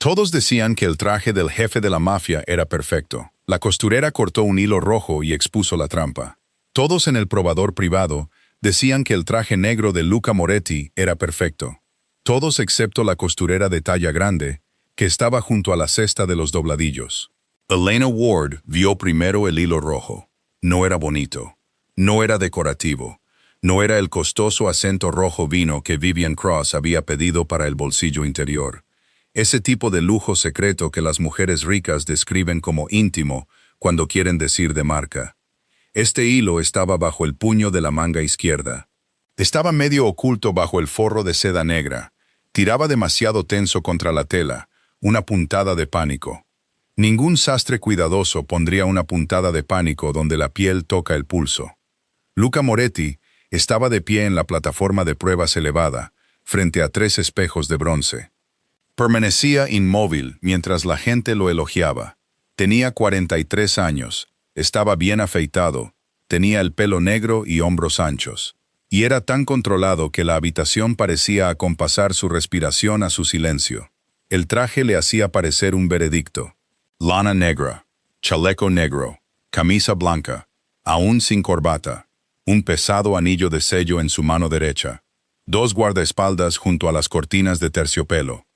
Todos decían que el traje del jefe de la mafia era perfecto. La costurera cortó un hilo rojo y expuso la trampa. Todos en el probador privado decían que el traje negro de Luca Moretti era perfecto. Todos excepto la costurera de talla grande, que estaba junto a la cesta de los dobladillos. Elena Ward vio primero el hilo rojo. No era bonito. No era decorativo. No era el costoso acento rojo vino que Vivian Cross había pedido para el bolsillo interior. Ese tipo de lujo secreto que las mujeres ricas describen como íntimo cuando quieren decir de marca. Este hilo estaba bajo el puño de la manga izquierda. Estaba medio oculto bajo el forro de seda negra. Tiraba demasiado tenso contra la tela, una puntada de pánico. Ningún sastre cuidadoso pondría una puntada de pánico donde la piel toca el pulso. Luca Moretti estaba de pie en la plataforma de pruebas elevada, frente a 3 espejos de bronce. Permanecía inmóvil mientras la gente lo elogiaba. Tenía 43 años, estaba bien afeitado, tenía el pelo negro y hombros anchos. Y era tan controlado que la habitación parecía acompasar su respiración a su silencio. El traje le hacía parecer un veredicto. Lana negra, chaleco negro, camisa blanca, aún sin corbata, un pesado anillo de sello en su mano derecha, 2 guardaespaldas junto a las cortinas de terciopelo,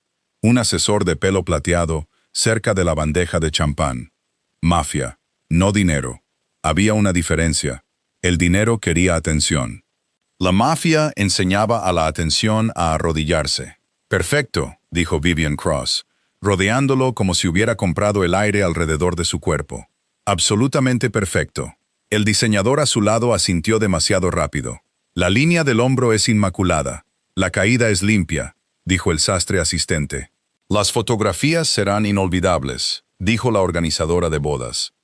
un asesor de pelo plateado cerca de la bandeja de champán. Mafia, no dinero. Había una diferencia. El dinero quería atención. La mafia enseñaba a la atención a arrodillarse. Perfecto, dijo Vivian Cross, rodeándolo como si hubiera comprado el aire alrededor de su cuerpo. Absolutamente perfecto. El diseñador a su lado asintió demasiado rápido. La línea del hombro es inmaculada. La caída es limpia, dijo el sastre asistente. Las fotografías serán inolvidables, dijo la organizadora de bodas.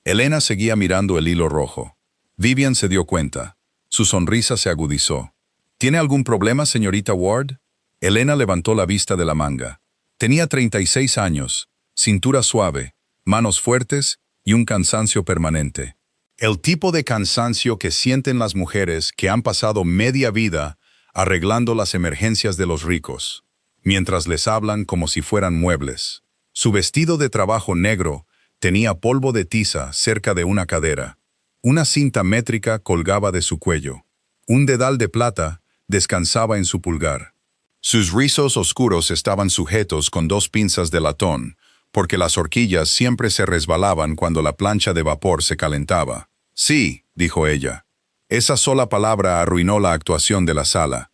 Elena seguía mirando el hilo rojo. Vivian se dio cuenta. Su sonrisa se agudizó. ¿Tiene algún problema, señorita Ward? Elena levantó la vista de la manga. Tenía 36 años, cintura suave, manos fuertes y un cansancio permanente. El tipo de cansancio que sienten las mujeres que han pasado media vida arreglando las emergencias de los ricos, mientras les hablan como si fueran muebles. Su vestido de trabajo negro tenía polvo de tiza cerca de una cadera. Una cinta métrica colgaba de su cuello. Un dedal de plata descansaba en su pulgar. Sus rizos oscuros estaban sujetos con 2 pinzas de latón, porque las horquillas siempre se resbalaban cuando la plancha de vapor se calentaba. Sí, dijo ella. Esa sola palabra arruinó la actuación de la sala.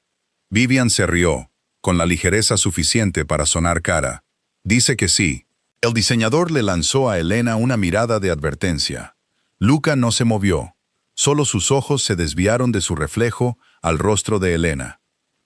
Vivian se rió, con la ligereza suficiente para sonar cara. Dice que sí. El diseñador le lanzó a Elena una mirada de advertencia. Luca no se movió. Solo sus ojos se desviaron de su reflejo al rostro de Elena.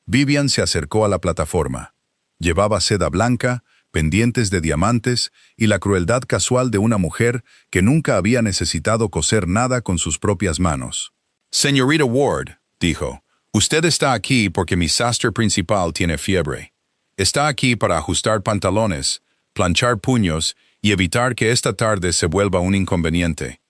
Vivian se acercó a la plataforma. Llevaba seda blanca, pendientes de diamantes y la crueldad casual de una mujer que nunca había necesitado coser nada con sus propias manos. «Señorita Ward», dijo, «usted está aquí porque mi sastre principal tiene fiebre. Está aquí para ajustar pantalones, planchar puños y evitar que esta tarde se vuelva un inconveniente.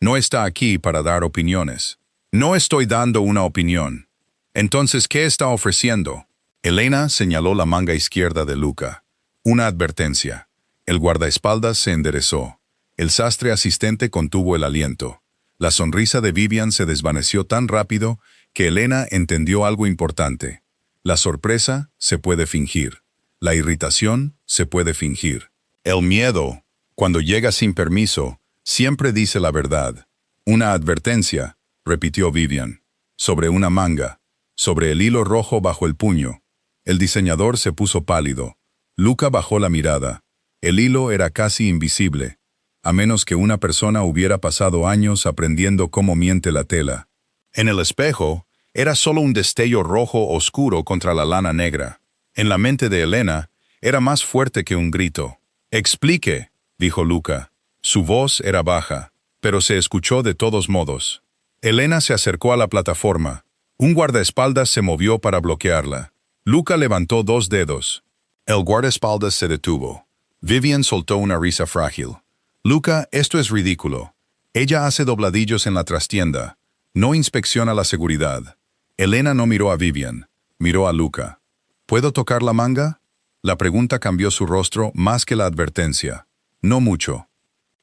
No está aquí para dar opiniones». «No estoy dando una opinión». «Entonces, ¿qué está ofreciendo?» Elena señaló la manga izquierda de Luca. Una advertencia. El guardaespaldas se enderezó. El sastre asistente contuvo el aliento. La sonrisa de Vivian se desvaneció tan rápido que Elena entendió algo importante. La sorpresa se puede fingir. La irritación se puede fingir. El miedo, cuando llega sin permiso, siempre dice la verdad. Una advertencia, repitió Vivian. Sobre una manga. Sobre el hilo rojo bajo el puño. El diseñador se puso pálido. Luca bajó la mirada. El hilo era casi invisible, a menos que una persona hubiera pasado años aprendiendo cómo miente la tela. En el espejo, era solo un destello rojo oscuro contra la lana negra. En la mente de Elena, era más fuerte que un grito. «Explique», dijo Luca. Su voz era baja, pero se escuchó de todos modos. Elena se acercó a la plataforma. Un guardaespaldas se movió para bloquearla. Luca levantó 2 dedos. El guardaespaldas se detuvo. Vivian soltó una risa frágil. «Luca, esto es ridículo. Ella hace dobladillos en la trastienda. No inspecciona la seguridad». Elena no miró a Vivian. Miró a Luca. «¿Puedo tocar la manga?» La pregunta cambió su rostro más que la advertencia. No mucho.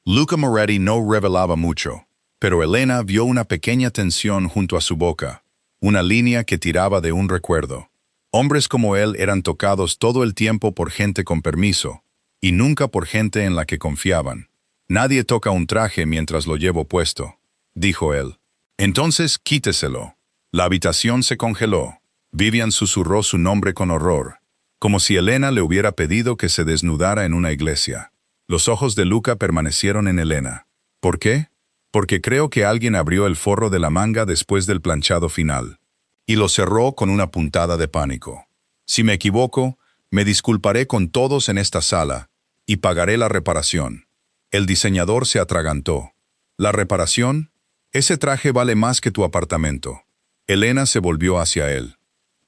Luca Moretti no revelaba mucho, pero Elena vio una pequeña tensión junto a su boca, una línea que tiraba de un recuerdo. Hombres como él eran tocados todo el tiempo por gente con permiso, y nunca por gente en la que confiaban. Nadie toca un traje mientras lo llevo puesto, dijo él. Entonces quíteselo. La habitación se congeló. Vivian susurró su nombre con horror, como si Elena le hubiera pedido que se desnudara en una iglesia. Los ojos de Luca permanecieron en Elena. ¿Por qué? Porque creo que alguien abrió el forro de la manga después del planchado final. Y lo cerró con una puntada de pánico. Si me equivoco, me disculparé con todos en esta sala, y pagaré la reparación. El diseñador se atragantó. ¿La reparación? Ese traje vale más que tu apartamento. Elena se volvió hacia él.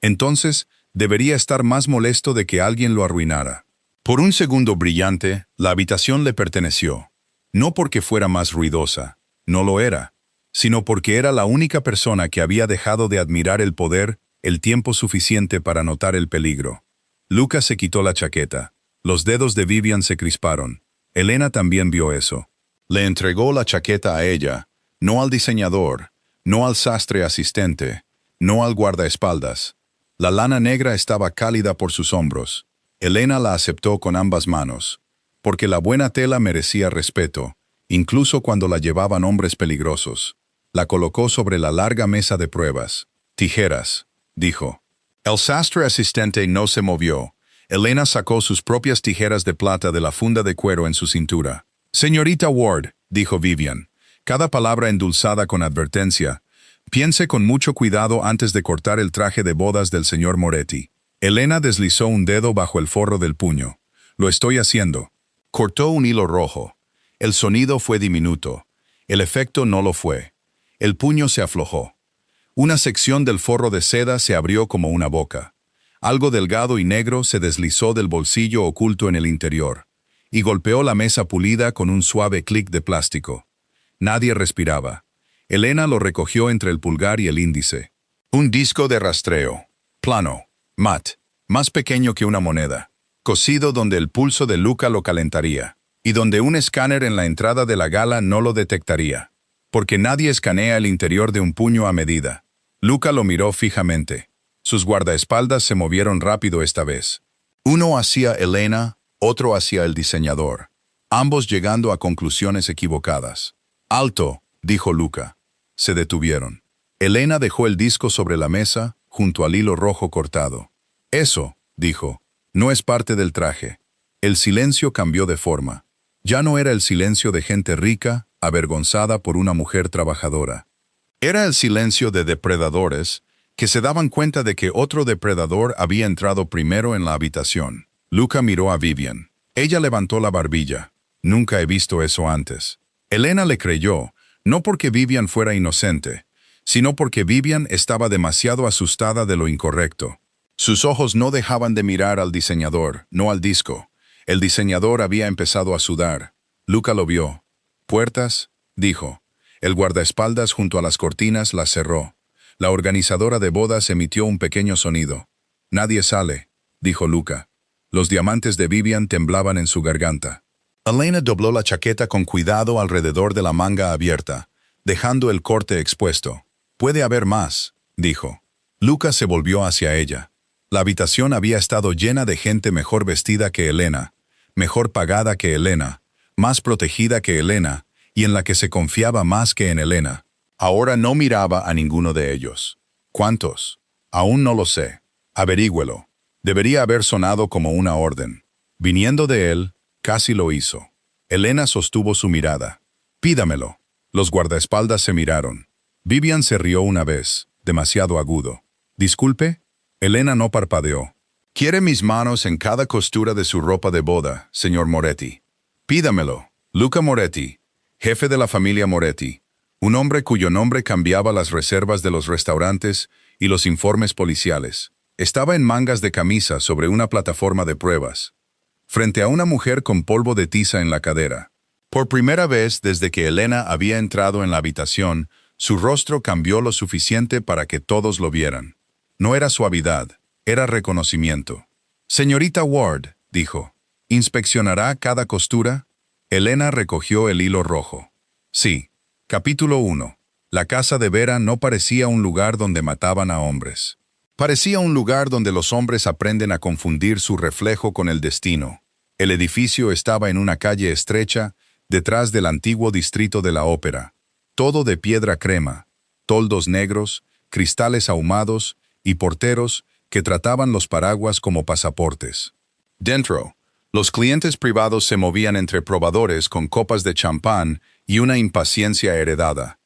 Entonces, debería estar más molesto de que alguien lo arruinara. Por un segundo brillante, la habitación le perteneció. No porque fuera más ruidosa, no lo era, sino porque era la única persona que había dejado de admirar el poder el tiempo suficiente para notar el peligro. Luca se quitó la chaqueta. Los dedos de Vivian se crisparon. Elena también vio eso. Le entregó la chaqueta a ella, no al diseñador, no al sastre asistente, no al guardaespaldas. La lana negra estaba cálida por sus hombros. Elena la aceptó con ambas manos, porque la buena tela merecía respeto, incluso cuando la llevaban hombres peligrosos. La colocó sobre la larga mesa de pruebas. Tijeras, dijo. El sastre asistente no se movió. Elena sacó sus propias tijeras de plata de la funda de cuero en su cintura. Señorita Ward, dijo Vivian, cada palabra endulzada con advertencia, piense con mucho cuidado antes de cortar el traje de bodas del señor Moretti. Elena deslizó un dedo bajo el forro del puño. Lo estoy haciendo. Cortó un hilo rojo. El sonido fue diminuto. El efecto no lo fue. El puño se aflojó. Una sección del forro de seda se abrió como una boca. Algo delgado y negro se deslizó del bolsillo oculto en el interior, y golpeó la mesa pulida con un suave clic de plástico. Nadie respiraba. Elena lo recogió entre el pulgar y el índice. Un disco de rastreo. Plano. Mat. Más pequeño que una moneda. Cosido donde el pulso de Luca lo calentaría, y donde un escáner en la entrada de la gala no lo detectaría. Porque nadie escanea el interior de un puño a medida. Luca lo miró fijamente. Sus guardaespaldas se movieron rápido esta vez. Uno hacia Elena, otro hacia el diseñador, ambos llegando a conclusiones equivocadas. «Alto», dijo Luca. Se detuvieron. Elena dejó el disco sobre la mesa, junto al hilo rojo cortado. «Eso», dijo, «no es parte del traje». El silencio cambió de forma. Ya no era el silencio de gente rica, avergonzada por una mujer trabajadora. Era el silencio de depredadores, que se daban cuenta de que otro depredador había entrado primero en la habitación. Luca miró a Vivian. Ella levantó la barbilla. Nunca he visto eso antes. Elena le creyó, no porque Vivian fuera inocente, sino porque Vivian estaba demasiado asustada de lo incorrecto. Sus ojos no dejaban de mirar al diseñador, no al disco. El diseñador había empezado a sudar. Luca lo vio. «Puertas», dijo. El guardaespaldas junto a las cortinas las cerró. La organizadora de bodas emitió un pequeño sonido. «Nadie sale», dijo Luca. Los diamantes de Vivian temblaban en su garganta. Elena dobló la chaqueta con cuidado alrededor de la manga abierta, dejando el corte expuesto. «Puede haber más», dijo. Luca se volvió hacia ella. La habitación había estado llena de gente mejor vestida que Elena, mejor pagada que Elena, más protegida que Elena, y en la que se confiaba más que en Elena. Ahora no miraba a ninguno de ellos. ¿Cuántos? Aún no lo sé. Averígüelo. Debería haber sonado como una orden. Viniendo de él, casi lo hizo. Elena sostuvo su mirada. «Pídamelo». Los guardaespaldas se miraron. Vivian se rió una vez, demasiado agudo. «¿Disculpe?» Elena no parpadeó. «Quiere mis manos en cada costura de su ropa de boda, señor Moretti. Pídamelo». Luca Moretti, jefe de la familia Moretti, un hombre cuyo nombre cambiaba las reservas de los restaurantes y los informes policiales. Estaba en mangas de camisa sobre una plataforma de pruebas, frente a una mujer con polvo de tiza en la cadera. Por primera vez desde que Elena había entrado en la habitación, su rostro cambió lo suficiente para que todos lo vieran. No era suavidad, era reconocimiento. Señorita Ward, dijo, ¿inspeccionará cada costura? Elena recogió el hilo rojo. Sí. Capítulo 1. La casa de Vera no parecía un lugar donde mataban a hombres. Parecía un lugar donde los hombres aprenden a confundir su reflejo con el destino. El edificio estaba en una calle estrecha, detrás del antiguo distrito de la ópera. Todo de piedra crema, toldos negros, cristales ahumados y porteros que trataban los paraguas como pasaportes. Dentro, los clientes privados se movían entre probadores con copas de champán y una impaciencia heredada.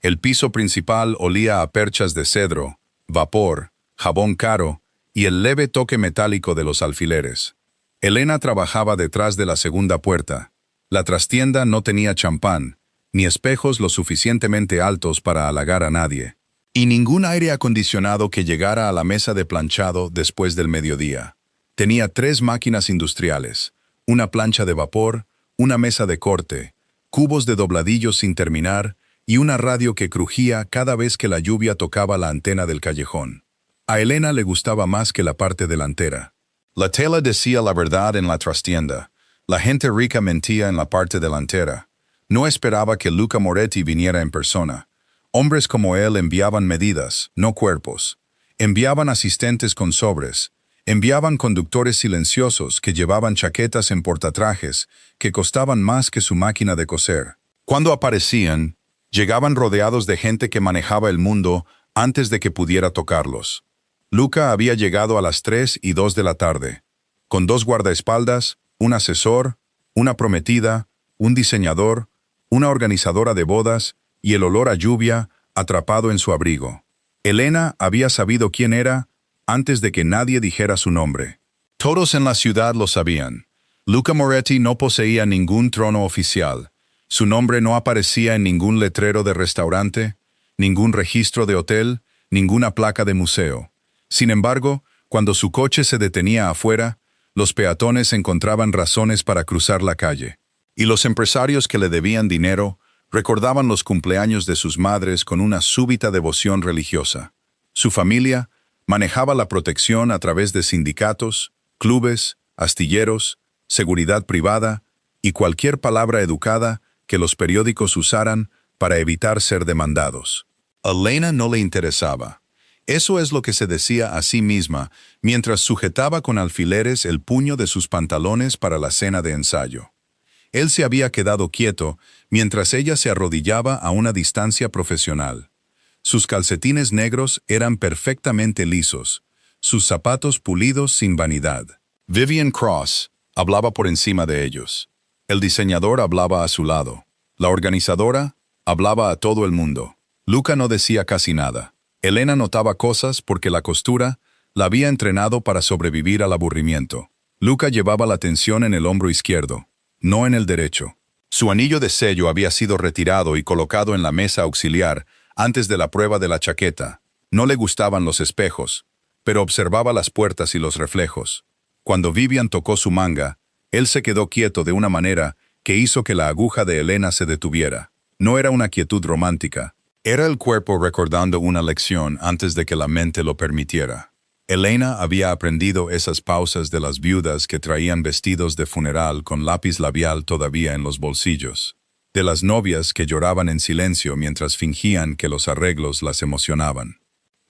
El piso principal olía a perchas de cedro, vapor, jabón caro y el leve toque metálico de los alfileres. Elena trabajaba detrás de la segunda puerta. La trastienda no tenía champán, ni espejos lo suficientemente altos para halagar a nadie, y ningún aire acondicionado que llegara a la mesa de planchado después del mediodía. Tenía 3 máquinas industriales, una plancha de vapor, una mesa de corte, cubos de dobladillos sin terminar y una radio que crujía cada vez que la lluvia tocaba la antena del callejón. A Elena le gustaba más que la parte delantera. La tela decía la verdad en la trastienda. La gente rica mentía en la parte delantera. No esperaba que Luca Moretti viniera en persona. Hombres como él enviaban medidas, no cuerpos. Enviaban asistentes con sobres. Enviaban conductores silenciosos que llevaban chaquetas en portatrajes que costaban más que su máquina de coser. Cuando aparecían, llegaban rodeados de gente que manejaba el mundo antes de que pudiera tocarlos. Luca había llegado a las 3:02 de la tarde, con 2 guardaespaldas, un asesor, una prometida, un diseñador, una organizadora de bodas y el olor a lluvia atrapado en su abrigo. Elena había sabido quién era antes de que nadie dijera su nombre. Todos en la ciudad lo sabían. Luca Moretti no poseía ningún trono oficial. Su nombre no aparecía en ningún letrero de restaurante, ningún registro de hotel, ninguna placa de museo. Sin embargo, cuando su coche se detenía afuera, los peatones encontraban razones para cruzar la calle. Y los empresarios que le debían dinero recordaban los cumpleaños de sus madres con una súbita devoción religiosa. Su familia manejaba la protección a través de sindicatos, clubes, astilleros, seguridad privada y cualquier palabra educada que los periódicos usaran para evitar ser demandados. A Elena no le interesaba. Eso es lo que se decía a sí misma mientras sujetaba con alfileres el puño de sus pantalones para la cena de ensayo. Él se había quedado quieto mientras ella se arrodillaba a una distancia profesional. Sus calcetines negros eran perfectamente lisos, sus zapatos pulidos sin vanidad. Vivian Cross hablaba por encima de ellos. El diseñador hablaba a su lado. La organizadora hablaba a todo el mundo. Luca no decía casi nada. Elena notaba cosas porque la costura la había entrenado para sobrevivir al aburrimiento. Luca llevaba la tensión en el hombro izquierdo, no en el derecho. Su anillo de sello había sido retirado y colocado en la mesa auxiliar antes de la prueba de la chaqueta. No le gustaban los espejos, pero observaba las puertas y los reflejos. Cuando Vivian tocó su manga, él se quedó quieto de una manera que hizo que la aguja de Elena se detuviera. No era una quietud romántica. Era el cuerpo recordando una lección antes de que la mente lo permitiera. Elena había aprendido esas pausas de las viudas que traían vestidos de funeral con lápiz labial todavía en los bolsillos, de las novias que lloraban en silencio mientras fingían que los arreglos las emocionaban,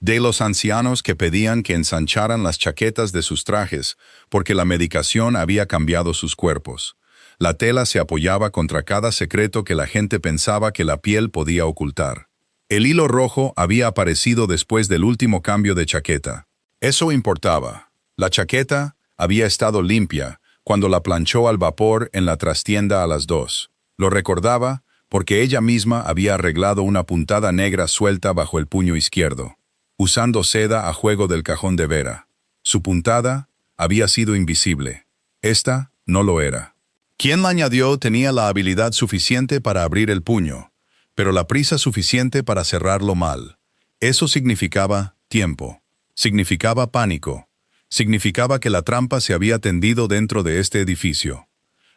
de los ancianos que pedían que ensancharan las chaquetas de sus trajes porque la medicación había cambiado sus cuerpos. La tela se apoyaba contra cada secreto que la gente pensaba que la piel podía ocultar. El hilo rojo había aparecido después del último cambio de chaqueta. Eso importaba. La chaqueta había estado limpia cuando la planchó al vapor en la trastienda a las 2. Lo recordaba porque ella misma había arreglado una puntada negra suelta bajo el puño izquierdo, usando seda a juego del cajón de Vera. Su puntada había sido invisible. Esta no lo era. Quien la añadió tenía la habilidad suficiente para abrir el puño, pero la prisa suficiente para cerrarlo mal. Eso significaba tiempo. Significaba pánico. Significaba que la trampa se había tendido dentro de este edificio.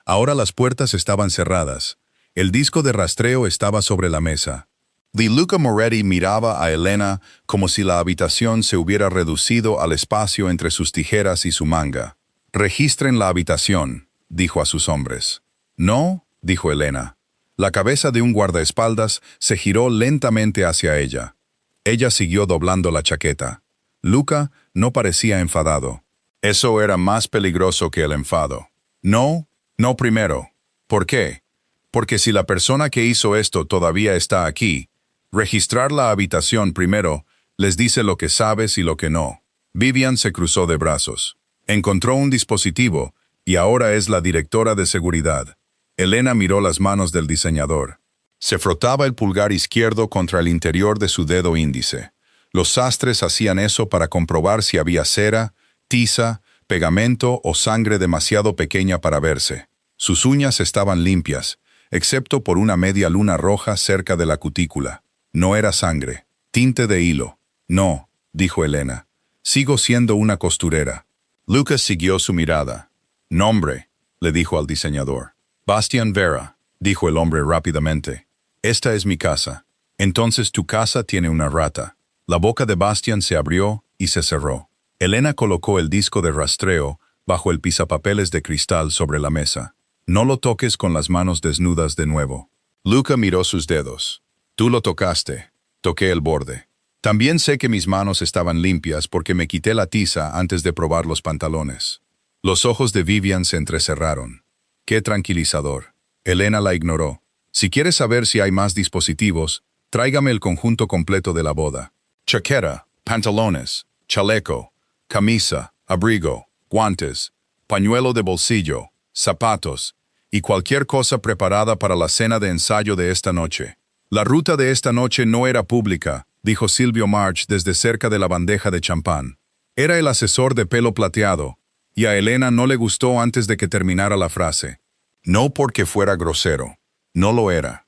Ahora las puertas estaban cerradas. El disco de rastreo estaba sobre la mesa. Luca Moretti miraba a Elena como si la habitación se hubiera reducido al espacio entre sus tijeras y su manga. Registren la habitación, dijo a sus hombres. No, dijo Elena. La cabeza de un guardaespaldas se giró lentamente hacia ella. Ella siguió doblando la chaqueta. Luca no parecía enfadado. Eso era más peligroso que el enfado. No, no primero. ¿Por qué? Porque si la persona que hizo esto todavía está aquí, registrar la habitación primero les dice lo que sabes y lo que no. Vivian se cruzó de brazos. Encontró un dispositivo y ahora es la directora de seguridad. Elena miró las manos del diseñador. Se frotaba el pulgar izquierdo contra el interior de su dedo índice. Los sastres hacían eso para comprobar si había cera, tiza, pegamento o sangre demasiado pequeña para verse. Sus uñas estaban limpias, excepto por una media luna roja cerca de la cutícula. No era sangre, tinte de hilo. No, dijo Elena. Sigo siendo una costurera. Lucas siguió su mirada. Nombre, le dijo al diseñador. Bastian Vera, dijo el hombre rápidamente. Esta es mi casa. Entonces tu casa tiene una rata. La boca de Bastian se abrió y se cerró. Elena colocó el disco de rastreo bajo el pisapapeles de cristal sobre la mesa. No lo toques con las manos desnudas de nuevo. Luca miró sus dedos. Tú lo tocaste. Toqué el borde. También sé que mis manos estaban limpias porque me quité la tiza antes de probar los pantalones. Los ojos de Vivian se entrecerraron. Qué tranquilizador. Elena la ignoró. Si quieres saber si hay más dispositivos, tráigame el conjunto completo de la boda. Chaqueta, pantalones, chaleco, camisa, abrigo, guantes, pañuelo de bolsillo, zapatos y cualquier cosa preparada para la cena de ensayo de esta noche. La ruta de esta noche no era pública, dijo Silvio March desde cerca de la bandeja de champán. Era el asesor de pelo plateado, y a Elena no le gustó antes de que terminara la frase. No porque fuera grosero. No lo era.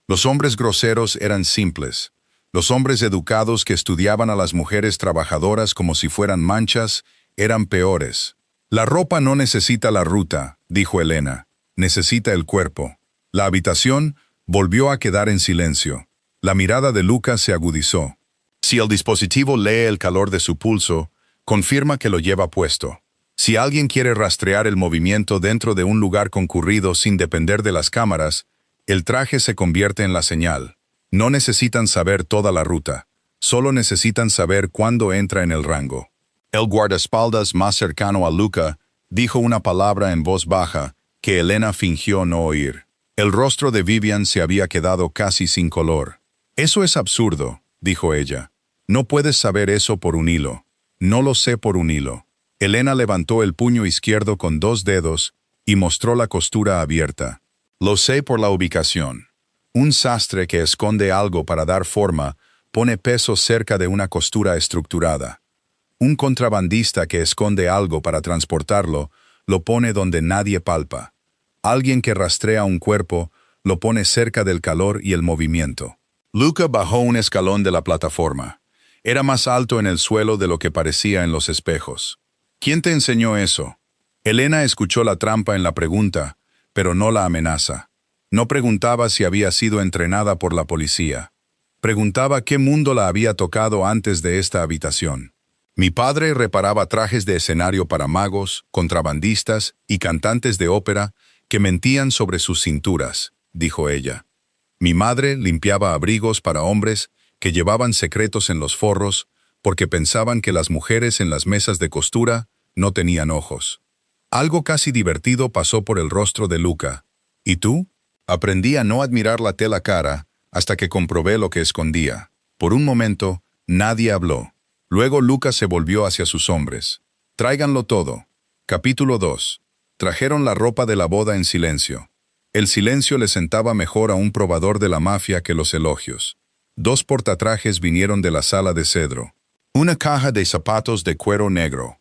Los hombres groseros eran simples. Los hombres educados que estudiaban a las mujeres trabajadoras como si fueran manchas eran peores. La ropa no necesita la ruta, dijo Elena. Necesita el cuerpo. La habitación volvió a quedar en silencio. La mirada de Lucas se agudizó. Si el dispositivo lee el calor de su pulso, confirma que lo lleva puesto. Si alguien quiere rastrear el movimiento dentro de un lugar concurrido sin depender de las cámaras, el traje se convierte en la señal. No necesitan saber toda la ruta, solo necesitan saber cuándo entra en el rango. El guardaespaldas más cercano a Luca dijo una palabra en voz baja que Elena fingió no oír. El rostro de Vivian se había quedado casi sin color. Eso es absurdo, dijo ella. No puedes saber eso por un hilo. No lo sé por un hilo. Elena levantó el puño izquierdo con 2 dedos y mostró la costura abierta. Lo sé por la ubicación. Un sastre que esconde algo para dar forma pone peso cerca de una costura estructurada. Un contrabandista que esconde algo para transportarlo lo pone donde nadie palpa. Alguien que rastrea un cuerpo lo pone cerca del calor y el movimiento. Luca bajó un escalón de la plataforma. Era más alto en el suelo de lo que parecía en los espejos. ¿Quién te enseñó eso? Elena escuchó la trampa en la pregunta, pero no la amenaza. No preguntaba si había sido entrenada por la policía. Preguntaba qué mundo la había tocado antes de esta habitación. Mi padre reparaba trajes de escenario para magos, contrabandistas y cantantes de ópera que mentían sobre sus cinturas, dijo ella. Mi madre limpiaba abrigos para hombres que llevaban secretos en los forros porque pensaban que las mujeres en las mesas de costura no tenían ojos. Algo casi divertido pasó por el rostro de Luca. ¿Y tú? Aprendí a no admirar la tela cara hasta que comprobé lo que escondía. Por un momento, nadie habló. Luego Luca se volvió hacia sus hombres. Tráiganlo todo. Capítulo 2. Trajeron la ropa de la boda en silencio. El silencio le sentaba mejor a un probador de la mafia que los elogios. 2 portatrajes vinieron de la sala de cedro. Una caja de zapatos de cuero negro.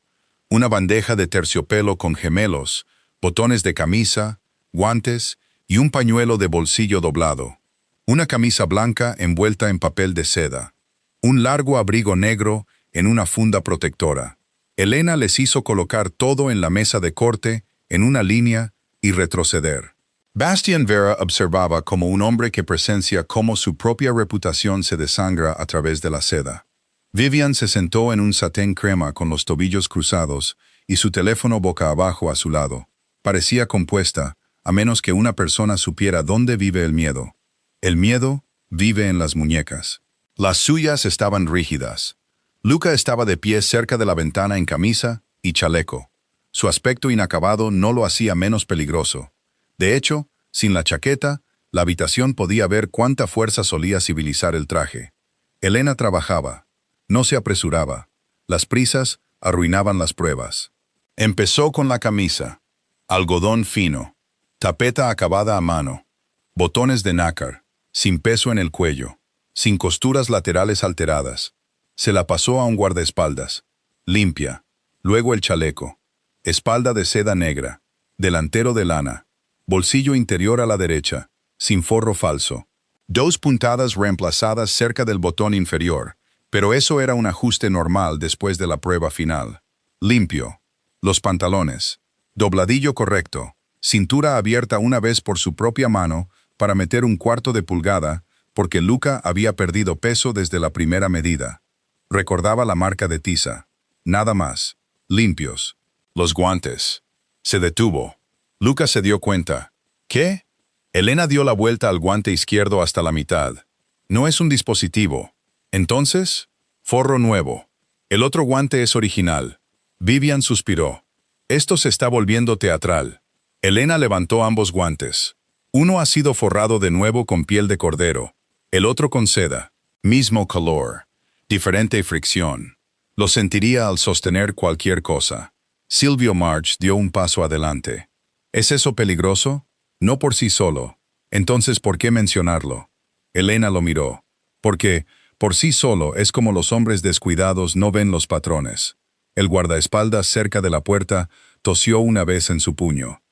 Una bandeja de terciopelo con gemelos, botones de camisa, guantes y un pañuelo de bolsillo doblado. Una camisa blanca envuelta en papel de seda. Un largo abrigo negro en una funda protectora. Elena les hizo colocar todo en la mesa de corte, en una línea, y retroceder. Bastian Vera observaba como un hombre que presencia cómo su propia reputación se desangra a través de la seda. Vivian se sentó en un satén crema con los tobillos cruzados y su teléfono boca abajo a su lado. Parecía compuesta, a menos que una persona supiera dónde vive el miedo. El miedo vive en las muñecas. Las suyas estaban rígidas. Luca estaba de pie cerca de la ventana en camisa y chaleco. Su aspecto inacabado no lo hacía menos peligroso. De hecho, sin la chaqueta, la habitación podía ver cuánta fuerza solía civilizar el traje. Elena trabajaba. No se apresuraba. Las prisas arruinaban las pruebas. Empezó con la camisa. Algodón fino. Tapeta acabada a mano. Botones de nácar. Sin peso en el cuello. Sin costuras laterales alteradas. Se la pasó a un guardaespaldas. Limpia. Luego el chaleco. Espalda de seda negra. Delantero de lana. Bolsillo interior a la derecha. Sin forro falso. 2 puntadas reemplazadas cerca del botón inferior, pero eso era un ajuste normal después de la prueba final. Limpio. Los pantalones. Dobladillo correcto. Cintura abierta una vez por su propia mano para meter 1/4 de pulgada, porque Luca había perdido peso desde la primera medida. Recordaba la marca de tiza. Nada más. Limpios. Los guantes. Se detuvo. Luca se dio cuenta. ¿Qué? Elena dio la vuelta al guante izquierdo hasta la mitad. No es un dispositivo. Entonces, forro nuevo. El otro guante es original. Vivian suspiró. Esto se está volviendo teatral. Elena levantó ambos guantes. Uno ha sido forrado de nuevo con piel de cordero. El otro con seda. Mismo color. Diferente fricción. Lo sentiría al sostener cualquier cosa. Silvio March dio un paso adelante. ¿Es eso peligroso? No por sí solo. Entonces, ¿por qué mencionarlo? Elena lo miró. Porque, por sí solo, es como los hombres descuidados no ven los patrones. El guardaespaldas cerca de la puerta tosió una vez en su puño.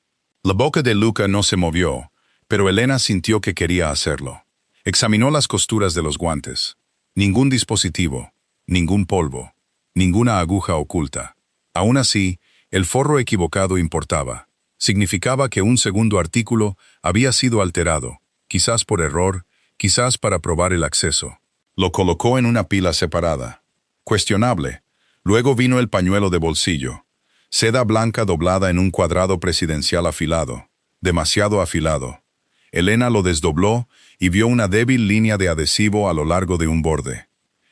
La boca de Luca no se movió, pero Elena sintió que quería hacerlo. Examinó las costuras de los guantes. Ningún dispositivo, ningún polvo, ninguna aguja oculta. Aún así, el forro equivocado importaba. Significaba que un segundo artículo había sido alterado, quizás por error, quizás para probar el acceso. Lo colocó en una pila separada. Cuestionable. Luego vino el pañuelo de bolsillo. Seda blanca doblada en un cuadrado presidencial afilado. Demasiado afilado. Elena lo desdobló y vio una débil línea de adhesivo a lo largo de un borde.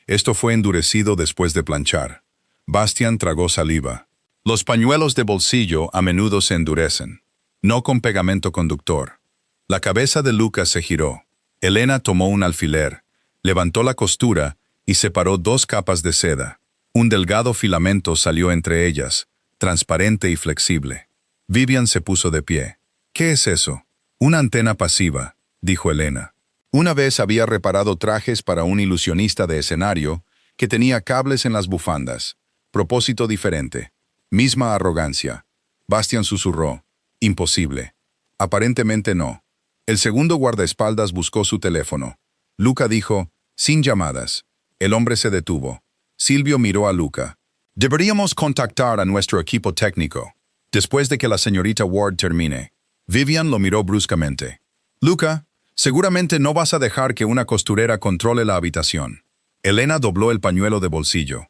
Esto fue endurecido después de planchar. Bastian tragó saliva. Los pañuelos de bolsillo a menudo se endurecen, no con pegamento conductor. La cabeza de Luca se giró. Elena tomó un alfiler, levantó la costura y separó 2 capas de seda. Un delgado filamento salió entre ellas, transparente y flexible. Vivian se puso de pie. ¿Qué es eso? Una antena pasiva, dijo Elena. Una vez había reparado trajes para un ilusionista de escenario que tenía cables en las bufandas. Propósito diferente. Misma arrogancia. Bastian susurró. Imposible. Aparentemente no. El segundo guardaespaldas buscó su teléfono. Luca dijo, sin llamadas. El hombre se detuvo. Silvio miró a Luca. Deberíamos contactar a nuestro equipo técnico. Después de que la señorita Ward termine. Vivian lo miró bruscamente. Luca, seguramente no vas a dejar que una costurera controle la habitación. Elena dobló el pañuelo de bolsillo.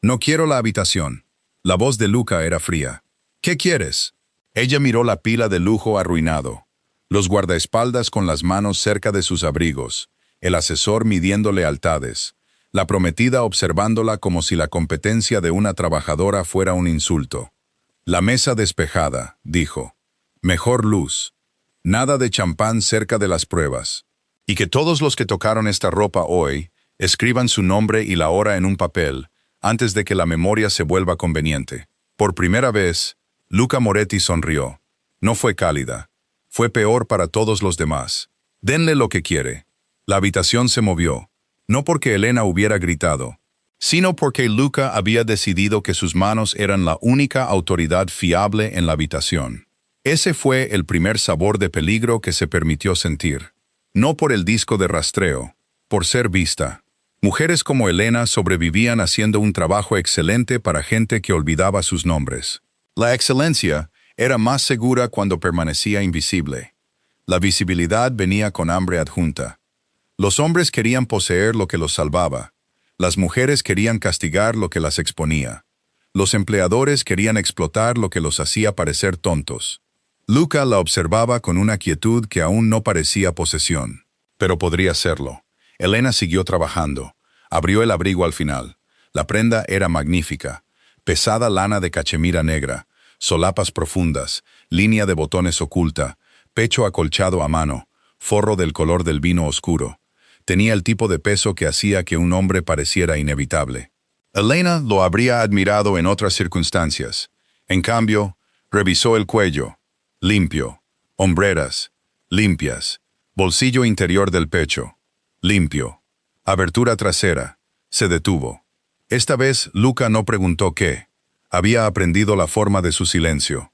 No quiero la habitación. La voz de Luca era fría. ¿Qué quieres? Ella miró la pila de lujo arruinado. Los guardaespaldas con las manos cerca de sus abrigos. El asesor midiendo lealtades. La prometida observándola como si la competencia de una trabajadora fuera un insulto. La mesa despejada, dijo. Mejor luz. Nada de champán cerca de las pruebas. Y que todos los que tocaron esta ropa hoy escriban su nombre y la hora en un papel, antes de que la memoria se vuelva conveniente. Por primera vez, Luca Moretti sonrió. No fue cálida. Fue peor para todos los demás. Denle lo que quiere. La habitación se movió. No porque Elena hubiera gritado, sino porque Luca había decidido que sus manos eran la única autoridad fiable en la habitación. Ese fue el primer sabor de peligro que se permitió sentir. No por el disco de rastreo, por ser vista. Mujeres como Elena sobrevivían haciendo un trabajo excelente para gente que olvidaba sus nombres. La excelencia era más segura cuando permanecía invisible. La visibilidad venía con hambre adjunta. Los hombres querían poseer lo que los salvaba. Las mujeres querían castigar lo que las exponía. Los empleadores querían explotar lo que los hacía parecer tontos. Luca la observaba con una quietud que aún no parecía posesión. Pero podría serlo. Elena siguió trabajando. Abrió el abrigo al final. La prenda era magnífica. Pesada lana de cachemira negra, solapas profundas, línea de botones oculta, pecho acolchado a mano, forro del color del vino oscuro. Tenía el tipo de peso que hacía que un hombre pareciera inevitable. Elena lo habría admirado en otras circunstancias. En cambio, revisó el cuello. Limpio. Hombreras. Limpias. Bolsillo interior del pecho. Limpio. Abertura trasera. Se detuvo. Esta vez Luca no preguntó qué. Había aprendido la forma de su silencio.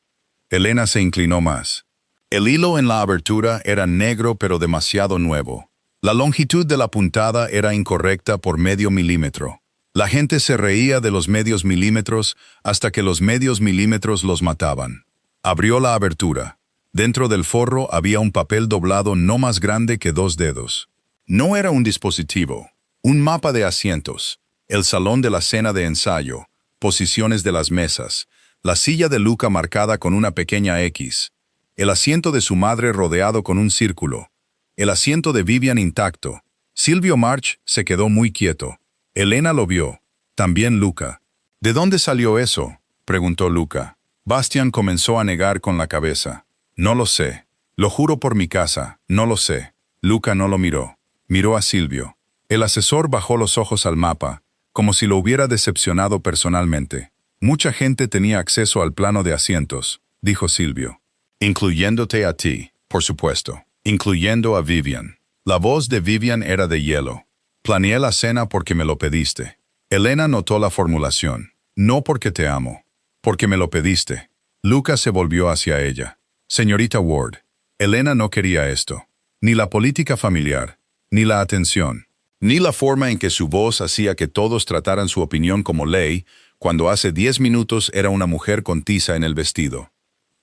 Elena se inclinó más. El hilo en la abertura era negro pero demasiado nuevo. La longitud de la puntada era incorrecta por medio milímetro. La gente se reía de los medios milímetros hasta que los medios milímetros los mataban. Abrió la abertura. Dentro del forro había un papel doblado no más grande que 2 dedos. No era un dispositivo, un mapa de asientos, el salón de la cena de ensayo, posiciones de las mesas, la silla de Luca marcada con una pequeña X, el asiento de su madre rodeado con un círculo, el asiento de Vivian intacto. Silvio March se quedó muy quieto. Elena lo vio, también Luca. ¿De dónde salió eso?, preguntó Luca. Bastian comenzó a negar con la cabeza. No lo sé. Lo juro por mi casa, no lo sé. Luca no lo miró. Miró a Silvio. El asesor bajó los ojos al mapa, como si lo hubiera decepcionado personalmente. Mucha gente tenía acceso al plano de asientos, dijo Silvio. Incluyéndote a ti, por supuesto. Incluyendo a Vivian. La voz de Vivian era de hielo. Planeé la cena porque me lo pediste. Elena notó la formulación. No porque te amo. Porque me lo pediste. Luca se volvió hacia ella. Señorita Ward, Elena no quería esto. Ni la política familiar, ni la atención, ni la forma en que su voz hacía que todos trataran su opinión como ley, cuando hace 10 minutos era una mujer con tiza en el vestido.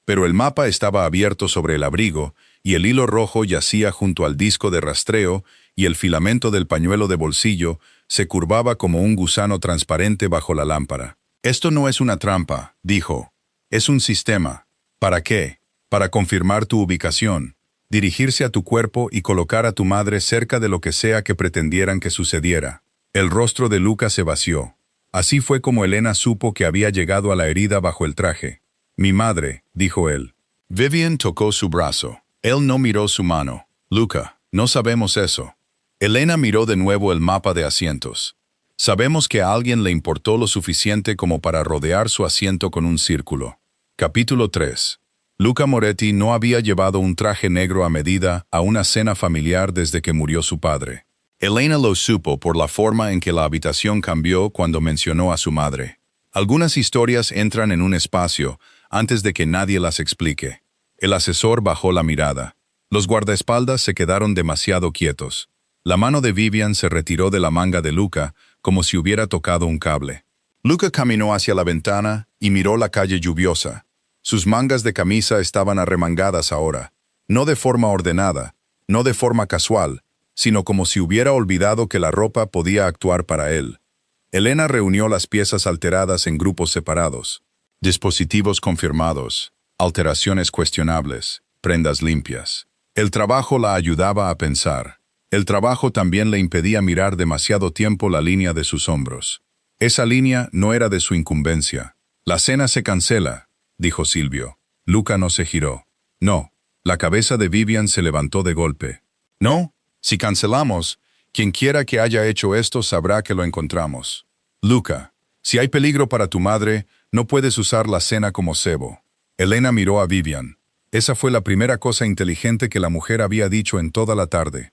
Pero el mapa estaba abierto sobre el abrigo, y el hilo rojo yacía junto al disco de rastreo, y el filamento del pañuelo de bolsillo se curvaba como un gusano transparente bajo la lámpara. Esto no es una trampa, dijo. Es un sistema. ¿Para qué? Para confirmar tu ubicación, dirigirse a tu cuerpo y colocar a tu madre cerca de lo que sea que pretendieran que sucediera. El rostro de Luca se vació. Así fue como Elena supo que había llegado a la herida bajo el traje. Mi madre, dijo él. Vivian tocó su brazo. Él no miró su mano. Luca, no sabemos eso. Elena miró de nuevo el mapa de asientos. Sabemos que a alguien le importó lo suficiente como para rodear su asiento con un círculo. Capítulo 3. Luca Moretti no había llevado un traje negro a medida a una cena familiar desde que murió su padre. Elena lo supo por la forma en que la habitación cambió cuando mencionó a su madre. Algunas historias entran en un espacio antes de que nadie las explique. El asesor bajó la mirada. Los guardaespaldas se quedaron demasiado quietos. La mano de Vivian se retiró de la manga de Luca como si hubiera tocado un cable. Luca caminó hacia la ventana y miró la calle lluviosa. Sus mangas de camisa estaban arremangadas ahora, no de forma ordenada, no de forma casual, sino como si hubiera olvidado que la ropa podía actuar para él. Elena reunió las piezas alteradas en grupos separados. Dispositivos confirmados, alteraciones cuestionables, prendas limpias. El trabajo la ayudaba a pensar. El trabajo también le impedía mirar demasiado tiempo la línea de sus hombros. Esa línea no era de su incumbencia. La cena se cancela, dijo Silvio. Luca no se giró. No. La cabeza de Vivian se levantó de golpe. No, si cancelamos, quien quiera que haya hecho esto sabrá que lo encontramos. Luca, si hay peligro para tu madre, no puedes usar la cena como cebo. Elena miró a Vivian. Esa fue la primera cosa inteligente que la mujer había dicho en toda la tarde.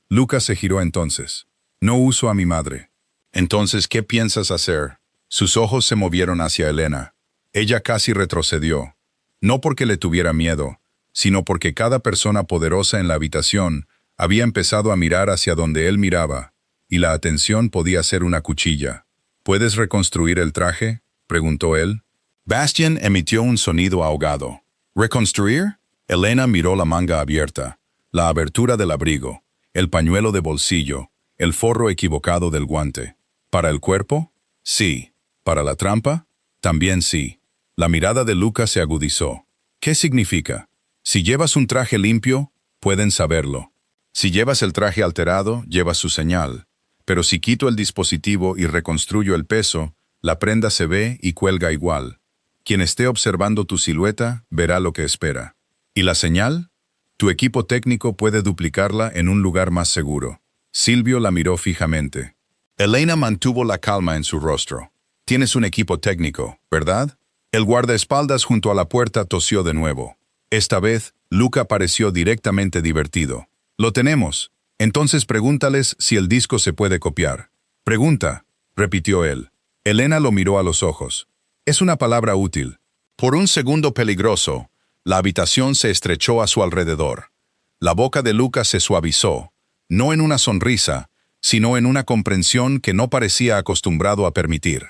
Luca se giró entonces. No uso a mi madre. Entonces, ¿qué piensas hacer? Sus ojos se movieron hacia Elena. Ella casi retrocedió. No porque le tuviera miedo, sino porque cada persona poderosa en la habitación había empezado a mirar hacia donde él miraba, y la atención podía ser una cuchilla. ¿Puedes reconstruir el traje?, preguntó él. Bastian emitió un sonido ahogado. ¿Reconstruir? Elena miró la manga abierta, la abertura del abrigo, el pañuelo de bolsillo, el forro equivocado del guante. ¿Para el cuerpo? Sí. ¿Para la trampa? También sí. La mirada de Luca se agudizó. ¿Qué significa? Si llevas un traje limpio, pueden saberlo. Si llevas el traje alterado, llevas su señal. Pero si quito el dispositivo y reconstruyo el peso, la prenda se ve y cuelga igual. Quien esté observando tu silueta verá lo que espera. ¿Y la señal? Tu equipo técnico puede duplicarla en un lugar más seguro. Silvio la miró fijamente. Elena mantuvo la calma en su rostro. Tienes un equipo técnico, ¿verdad? El guardaespaldas junto a la puerta tosió de nuevo. Esta vez, Luca pareció directamente divertido. Lo tenemos. Entonces pregúntales si el disco se puede copiar. Pregunta, repitió él. Elena lo miró a los ojos. Es una palabra útil. Por un segundo peligroso, la habitación se estrechó a su alrededor. La boca de Luca se suavizó, no en una sonrisa, sino en una comprensión que no parecía acostumbrado a permitir.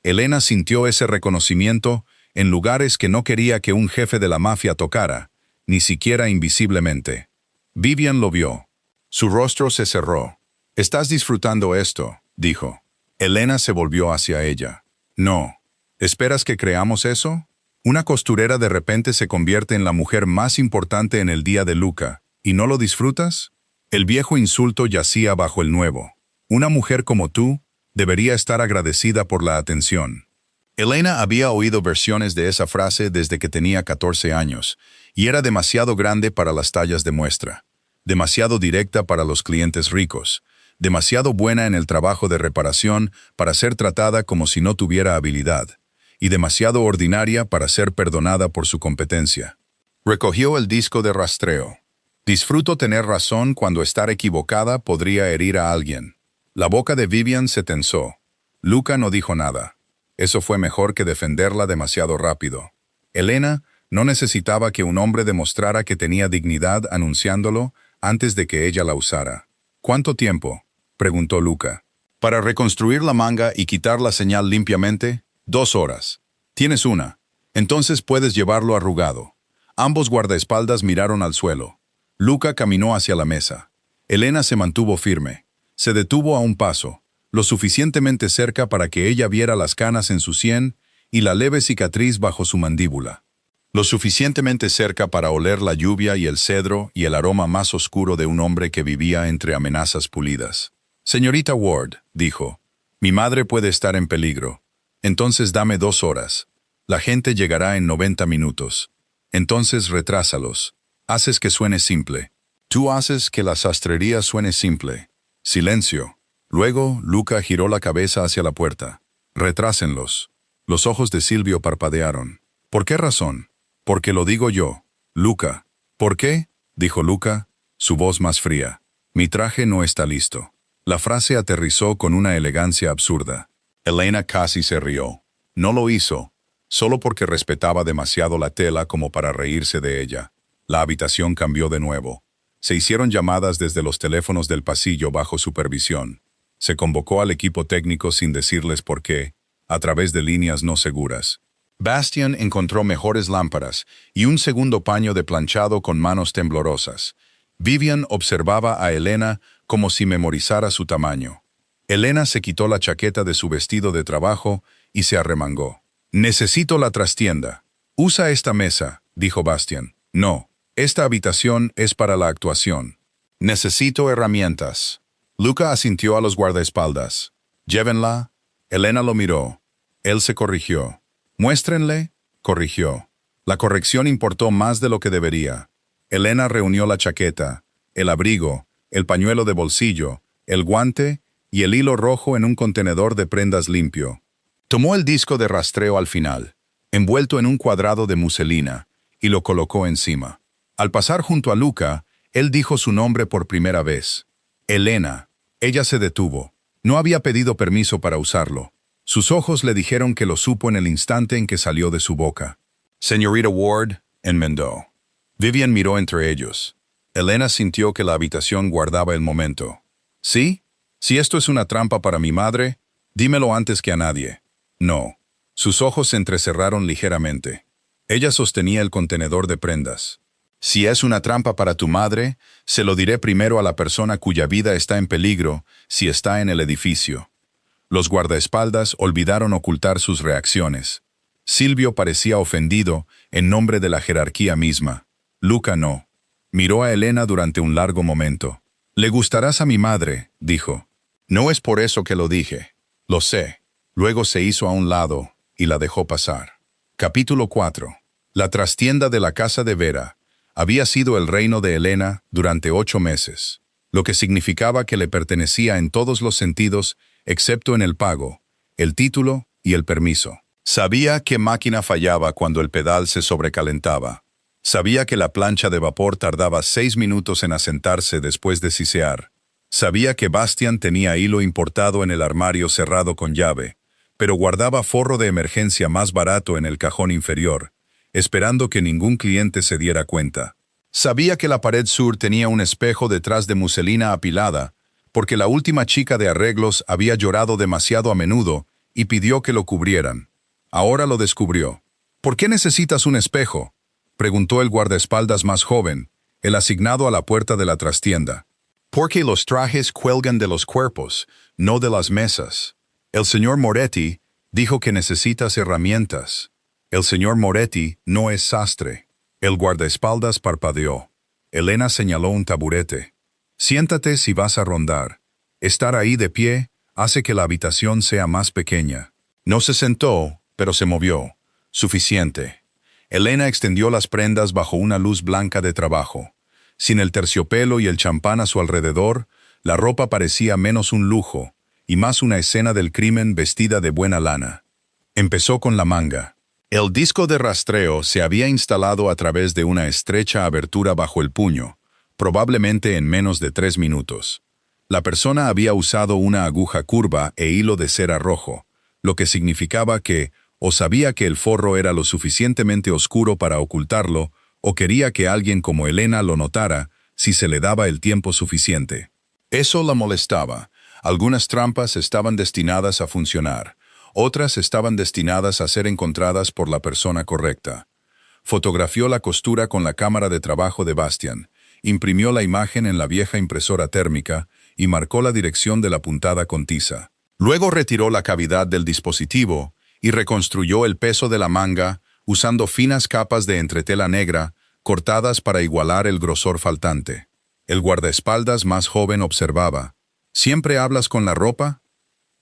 Elena sintió ese reconocimiento en lugares que no quería que un jefe de la mafia tocara, ni siquiera invisiblemente. Vivian lo vio. Su rostro se cerró. «¿Estás disfrutando esto?», dijo. Elena se volvió hacia ella. «No. ¿Esperas que creamos eso? Una costurera de repente se convierte en la mujer más importante en el día de Luca, ¿y no lo disfrutas?» El viejo insulto yacía bajo el nuevo. «Una mujer como tú debería estar agradecida por la atención». Elena había oído versiones de esa frase desde que tenía 14 años, y era demasiado grande para las tallas de muestra, demasiado directa para los clientes ricos, demasiado buena en el trabajo de reparación para ser tratada como si no tuviera habilidad, y demasiado ordinaria para ser perdonada por su competencia. Recogió el disco de rastreo. «Disfruto tener razón cuando estar equivocada podría herir a alguien». La boca de Vivian se tensó. Luca no dijo nada. Eso fue mejor que defenderla demasiado rápido. Elena no necesitaba que un hombre demostrara que tenía dignidad anunciándolo antes de que ella la usara. «¿Cuánto tiempo?», preguntó Luca. «Para reconstruir la manga y quitar la señal limpiamente, 2 horas. Tienes una. Entonces puedes llevarlo arrugado». Ambos guardaespaldas miraron al suelo. Luca caminó hacia la mesa. Elena se mantuvo firme. Se detuvo a un paso, lo suficientemente cerca para que ella viera las canas en su sien y la leve cicatriz bajo su mandíbula. Lo suficientemente cerca para oler la lluvia y el cedro y el aroma más oscuro de un hombre que vivía entre amenazas pulidas. «Señorita Ward», dijo, «mi madre puede estar en peligro. Entonces dame 2 horas. La gente llegará en 90 minutos. Entonces retrásalos. Haces que suene simple. Tú haces que la sastrería suene simple». Silencio. Luego, Luca giró la cabeza hacia la puerta. «Retrásenlos». Los ojos de Silvio parpadearon. «¿Por qué razón?» «Porque lo digo yo, Luca». «¿Por qué?», dijo Luca, su voz más fría. «Mi traje no está listo». La frase aterrizó con una elegancia absurda. Elena casi se rió. No lo hizo, solo porque respetaba demasiado la tela como para reírse de ella. La habitación cambió de nuevo. Se hicieron llamadas desde los teléfonos del pasillo bajo supervisión. Se convocó al equipo técnico sin decirles por qué, a través de líneas no seguras. Bastian encontró mejores lámparas y un segundo paño de planchado con manos temblorosas. Vivian observaba a Elena como si memorizara su tamaño. Elena se quitó la chaqueta de su vestido de trabajo y se arremangó. «Necesito la trastienda». «Usa esta mesa», dijo Bastian. «No, esta habitación es para la actuación». «Necesito herramientas». Luca asintió a los guardaespaldas. «Llévenla». Elena lo miró. Él se corrigió. «Muéstrenle», corrigió. La corrección importó más de lo que debería. Elena reunió la chaqueta, el abrigo, el pañuelo de bolsillo, el guante y el hilo rojo en un contenedor de prendas limpio. Tomó el disco de rastreo al final, envuelto en un cuadrado de muselina, y lo colocó encima. Al pasar junto a Luca, él dijo su nombre por primera vez. «Elena». Ella se detuvo. No había pedido permiso para usarlo. Sus ojos le dijeron que lo supo en el instante en que salió de su boca. «Señorita Ward», enmendó. Vivian miró entre ellos. Elena sintió que la habitación guardaba el momento. «¿Sí? Si esto es una trampa para mi madre, dímelo antes que a nadie». «No». Sus ojos se entrecerraron ligeramente. Ella sostenía el contenedor de prendas. «Si es una trampa para tu madre, se lo diré primero a la persona cuya vida está en peligro si está en el edificio». Los guardaespaldas olvidaron ocultar sus reacciones. Silvio parecía ofendido en nombre de la jerarquía misma. Luca no. Miró a Elena durante un largo momento. «Le gustarás a mi madre», dijo. «No es por eso que lo dije. Lo sé». Luego se hizo a un lado y la dejó pasar. Capítulo 4. La trastienda de la casa de Vera había sido el reino de Elena durante 8 meses, lo que significaba que le pertenecía en todos los sentidos, excepto en el pago, el título y el permiso. Sabía qué máquina fallaba cuando el pedal se sobrecalentaba. Sabía que la plancha de vapor tardaba 6 minutos en asentarse después de sisear. Sabía que Bastian tenía hilo importado en el armario cerrado con llave, pero guardaba forro de emergencia más barato en el cajón inferior, esperando que ningún cliente se diera cuenta. Sabía que la pared sur tenía un espejo detrás de muselina apilada, porque la última chica de arreglos había llorado demasiado a menudo y pidió que lo cubrieran. Ahora lo descubrió. «¿Por qué necesitas un espejo?», preguntó el guardaespaldas más joven, el asignado a la puerta de la trastienda. «Porque los trajes cuelgan de los cuerpos, no de las mesas. El señor Moretti dijo que necesitas herramientas. El señor Moretti no es sastre». El guardaespaldas parpadeó. Elena señaló un taburete. «Siéntate si vas a rondar. Estar ahí de pie hace que la habitación sea más pequeña». No se sentó, pero se movió. Suficiente. Elena extendió las prendas bajo una luz blanca de trabajo. Sin el terciopelo y el champán a su alrededor, la ropa parecía menos un lujo y más una escena del crimen vestida de buena lana. Empezó con la manga. El disco de rastreo se había instalado a través de una estrecha abertura bajo el puño, probablemente en menos de 3 minutos. La persona había usado una aguja curva e hilo de cera rojo, lo que significaba que o sabía que el forro era lo suficientemente oscuro para ocultarlo, o quería que alguien como Elena lo notara si se le daba el tiempo suficiente. Eso la molestaba. Algunas trampas estaban destinadas a funcionar. Otras estaban destinadas a ser encontradas por la persona correcta. Fotografió la costura con la cámara de trabajo de Bastian, imprimió la imagen en la vieja impresora térmica y marcó la dirección de la puntada con tiza. Luego retiró la cavidad del dispositivo y reconstruyó el peso de la manga usando finas capas de entretela negra cortadas para igualar el grosor faltante. El guardaespaldas más joven observaba. «¿Siempre hablas con la ropa?»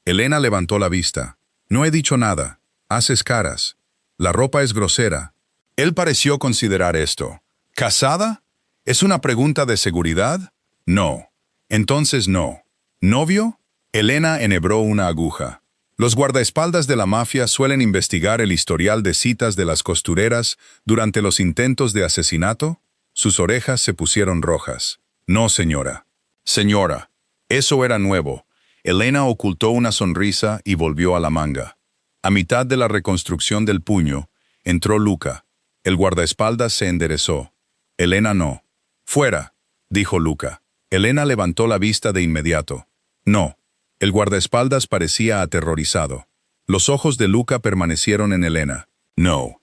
Elena levantó la vista. «No he dicho nada. Haces caras. La ropa es grosera». Él pareció considerar esto. «¿Casada? ¿Es una pregunta de seguridad?» «No». «Entonces no». «¿Novio?» Elena enhebró una aguja. Los guardaespaldas de la mafia suelen investigar el historial de citas de las costureras durante los intentos de asesinato. Sus orejas se pusieron rojas. «No, señora». «Señora». Eso era nuevo. Elena ocultó una sonrisa y volvió a la manga. A mitad de la reconstrucción del puño, entró Luca. El guardaespaldas se enderezó. Elena no. «Fuera», dijo Luca. Elena levantó la vista de inmediato. «No». El guardaespaldas parecía aterrorizado. Los ojos de Luca permanecieron en Elena. «No.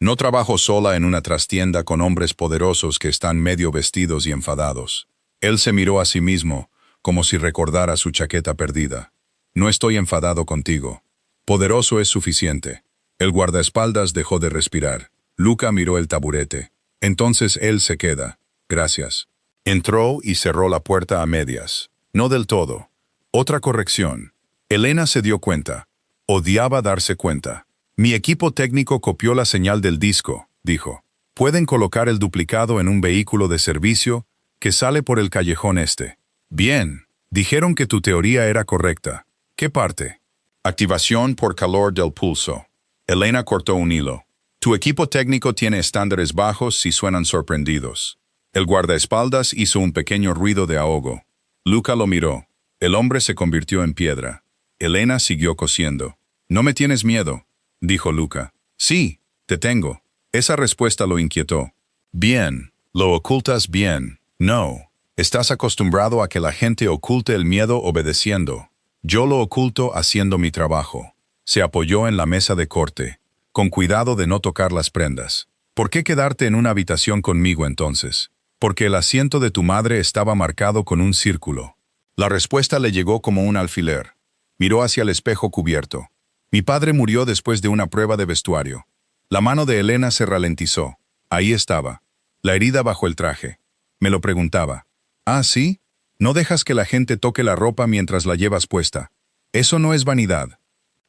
No trabajo sola en una trastienda con hombres poderosos que están medio vestidos y enfadados». Él se miró a sí mismo, como si recordara su chaqueta perdida. «No estoy enfadado contigo. Poderoso es suficiente». El guardaespaldas dejó de respirar. Luca miró el taburete. «Entonces él se queda. Gracias». Entró y cerró la puerta a medias. No del todo. Otra corrección. Elena se dio cuenta. Odiaba darse cuenta. «Mi equipo técnico copió la señal del disco», dijo. «Pueden colocar el duplicado en un vehículo de servicio que sale por el callejón este». «Bien. Dijeron que tu teoría era correcta. ¿Qué parte?» «Activación por calor del pulso». Elena cortó un hilo. «Tu equipo técnico tiene estándares bajos si suenan sorprendidos». El guardaespaldas hizo un pequeño ruido de ahogo. Luca lo miró. El hombre se convirtió en piedra. Elena siguió cosiendo. «¿No me tienes miedo?», dijo Luca. «Sí, te tengo». Esa respuesta lo inquietó. «Bien. Lo ocultas bien. No. Estás acostumbrado a que la gente oculte el miedo obedeciendo. Yo lo oculto haciendo mi trabajo». Se apoyó en la mesa de corte, con cuidado de no tocar las prendas. «¿Por qué quedarte en una habitación conmigo entonces?» «Porque el asiento de tu madre estaba marcado con un círculo». La respuesta le llegó como un alfiler. Miró hacia el espejo cubierto. Mi padre murió después de una prueba de vestuario. La mano de Elena se ralentizó. Ahí estaba. La herida bajo el traje. Me lo preguntaba. ¿Ah, sí? No dejas que la gente toque la ropa mientras la llevas puesta. Eso no es vanidad.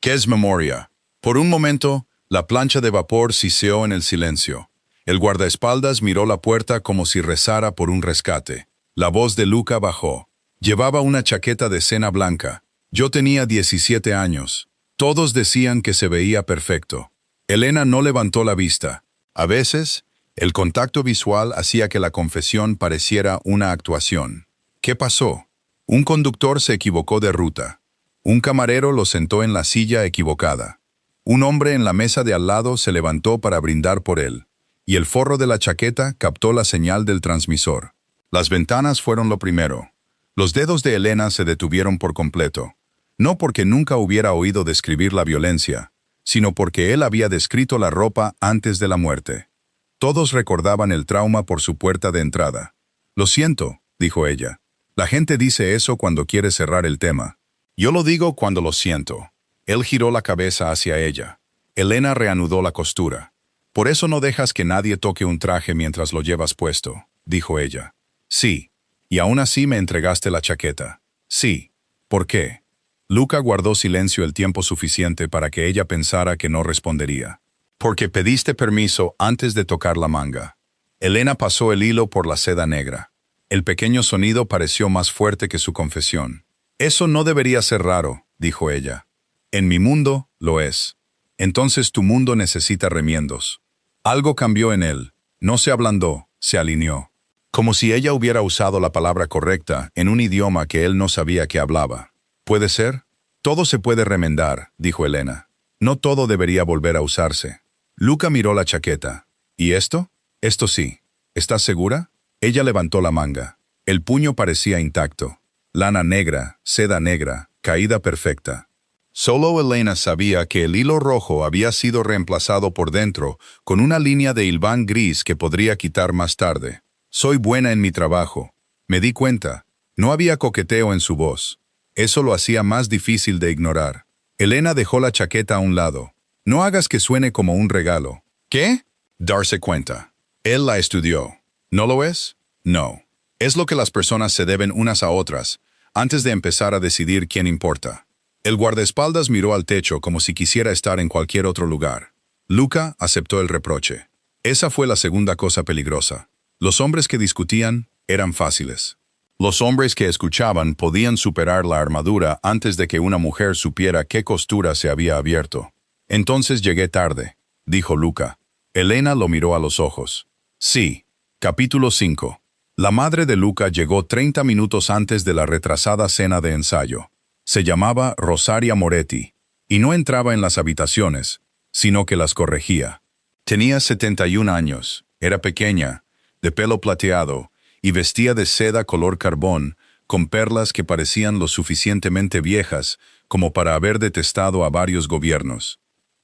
¿Qué es memoria? Por un momento, la plancha de vapor siseó en el silencio. El guardaespaldas miró la puerta como si rezara por un rescate. La voz de Luca bajó. Llevaba una chaqueta de seda blanca. Yo tenía 17 años. Todos decían que se veía perfecto. Elena no levantó la vista. A veces, el contacto visual hacía que la confesión pareciera una actuación. ¿Qué pasó? Un conductor se equivocó de ruta. Un camarero lo sentó en la silla equivocada. Un hombre en la mesa de al lado se levantó para brindar por él, y el forro de la chaqueta captó la señal del transmisor. Las ventanas fueron lo primero. Los dedos de Elena se detuvieron por completo. No porque nunca hubiera oído describir la violencia, sino porque él había descrito la ropa antes de la muerte. Todos recordaban el trauma por su puerta de entrada. «Lo siento», dijo ella. «La gente dice eso cuando quiere cerrar el tema. Yo lo digo cuando lo siento». Él giró la cabeza hacia ella. Elena reanudó la costura. «Por eso no dejas que nadie toque un traje mientras lo llevas puesto», dijo ella. «Sí. Y aún así me entregaste la chaqueta». «Sí. ¿Por qué?» Luca guardó silencio el tiempo suficiente para que ella pensara que no respondería. «Porque pediste permiso antes de tocar la manga». Elena pasó el hilo por la seda negra. El pequeño sonido pareció más fuerte que su confesión. «Eso no debería ser raro», dijo ella. «En mi mundo, lo es. Entonces tu mundo necesita remiendos». Algo cambió en él. No se ablandó, se alineó. Como si ella hubiera usado la palabra correcta en un idioma que él no sabía que hablaba. «¿Puede ser? Todo se puede remendar», dijo Elena. «No todo debería volver a usarse». Luca miró la chaqueta. «¿Y esto?» «Esto sí. ¿Estás segura?» Ella levantó la manga. El puño parecía intacto. Lana negra, seda negra, caída perfecta. Solo Elena sabía que el hilo rojo había sido reemplazado por dentro con una línea de hilván gris que podría quitar más tarde. «Soy buena en mi trabajo». Me di cuenta. No había coqueteo en su voz. Eso lo hacía más difícil de ignorar. Elena dejó la chaqueta a un lado. «No hagas que suene como un regalo». «¿Qué?» Darse cuenta. Él la estudió. ¿No lo es? No. Es lo que las personas se deben unas a otras, antes de empezar a decidir quién importa. El guardaespaldas miró al techo como si quisiera estar en cualquier otro lugar. Luca aceptó el reproche. Esa fue la segunda cosa peligrosa. Los hombres que discutían eran fáciles. Los hombres que escuchaban podían superar la armadura antes de que una mujer supiera qué costura se había abierto. «Entonces llegué tarde», dijo Luca. Elena lo miró a los ojos. Sí. Capítulo 5. La madre de Luca llegó 30 minutos antes de la retrasada cena de ensayo. Se llamaba Rosaria Moretti, y no entraba en las habitaciones, sino que las corregía. Tenía 71 años, era pequeña, de pelo plateado, y vestía de seda color carbón, con perlas que parecían lo suficientemente viejas como para haber detestado a varios gobiernos.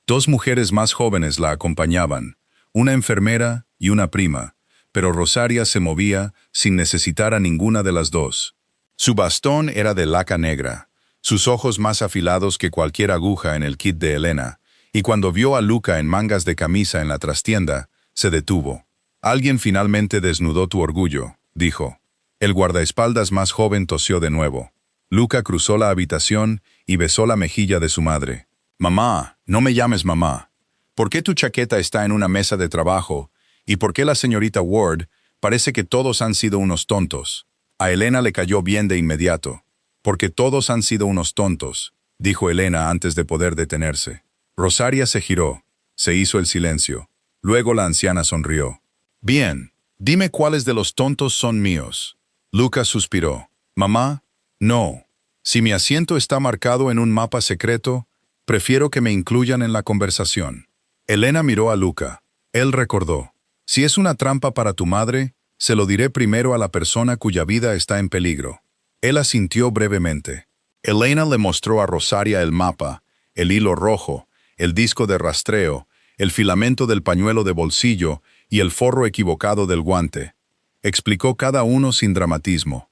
Dos mujeres más jóvenes la acompañaban, una enfermera y una prima, pero Rosaria se movía sin necesitar a ninguna de las dos. Su bastón era de laca negra, sus ojos más afilados que cualquier aguja en el kit de Elena, y cuando vio a Luca en mangas de camisa en la trastienda, se detuvo. «Alguien finalmente desnudó tu orgullo», dijo. El guardaespaldas más joven tosió de nuevo. Luca cruzó la habitación y besó la mejilla de su madre. «Mamá, no me llames mamá. ¿Por qué tu chaqueta está en una mesa de trabajo? ¿Y por qué la señorita Ward parece que todos han sido unos tontos?» A Elena le cayó bien de inmediato. «Porque todos han sido unos tontos», dijo Elena antes de poder detenerse. Rosaria se giró. Se hizo el silencio. Luego la anciana sonrió. «Bien, dime cuáles de los tontos son míos». Luca suspiró. «Mamá, no. Si mi asiento está marcado en un mapa secreto, prefiero que me incluyan en la conversación». Elena miró a Luca. Él recordó. «Si es una trampa para tu madre, se lo diré primero a la persona cuya vida está en peligro». Él asintió brevemente. Elena le mostró a Rosaria el mapa, el hilo rojo, el disco de rastreo, el filamento del pañuelo de bolsillo y el forro equivocado del guante. Explicó cada uno sin dramatismo.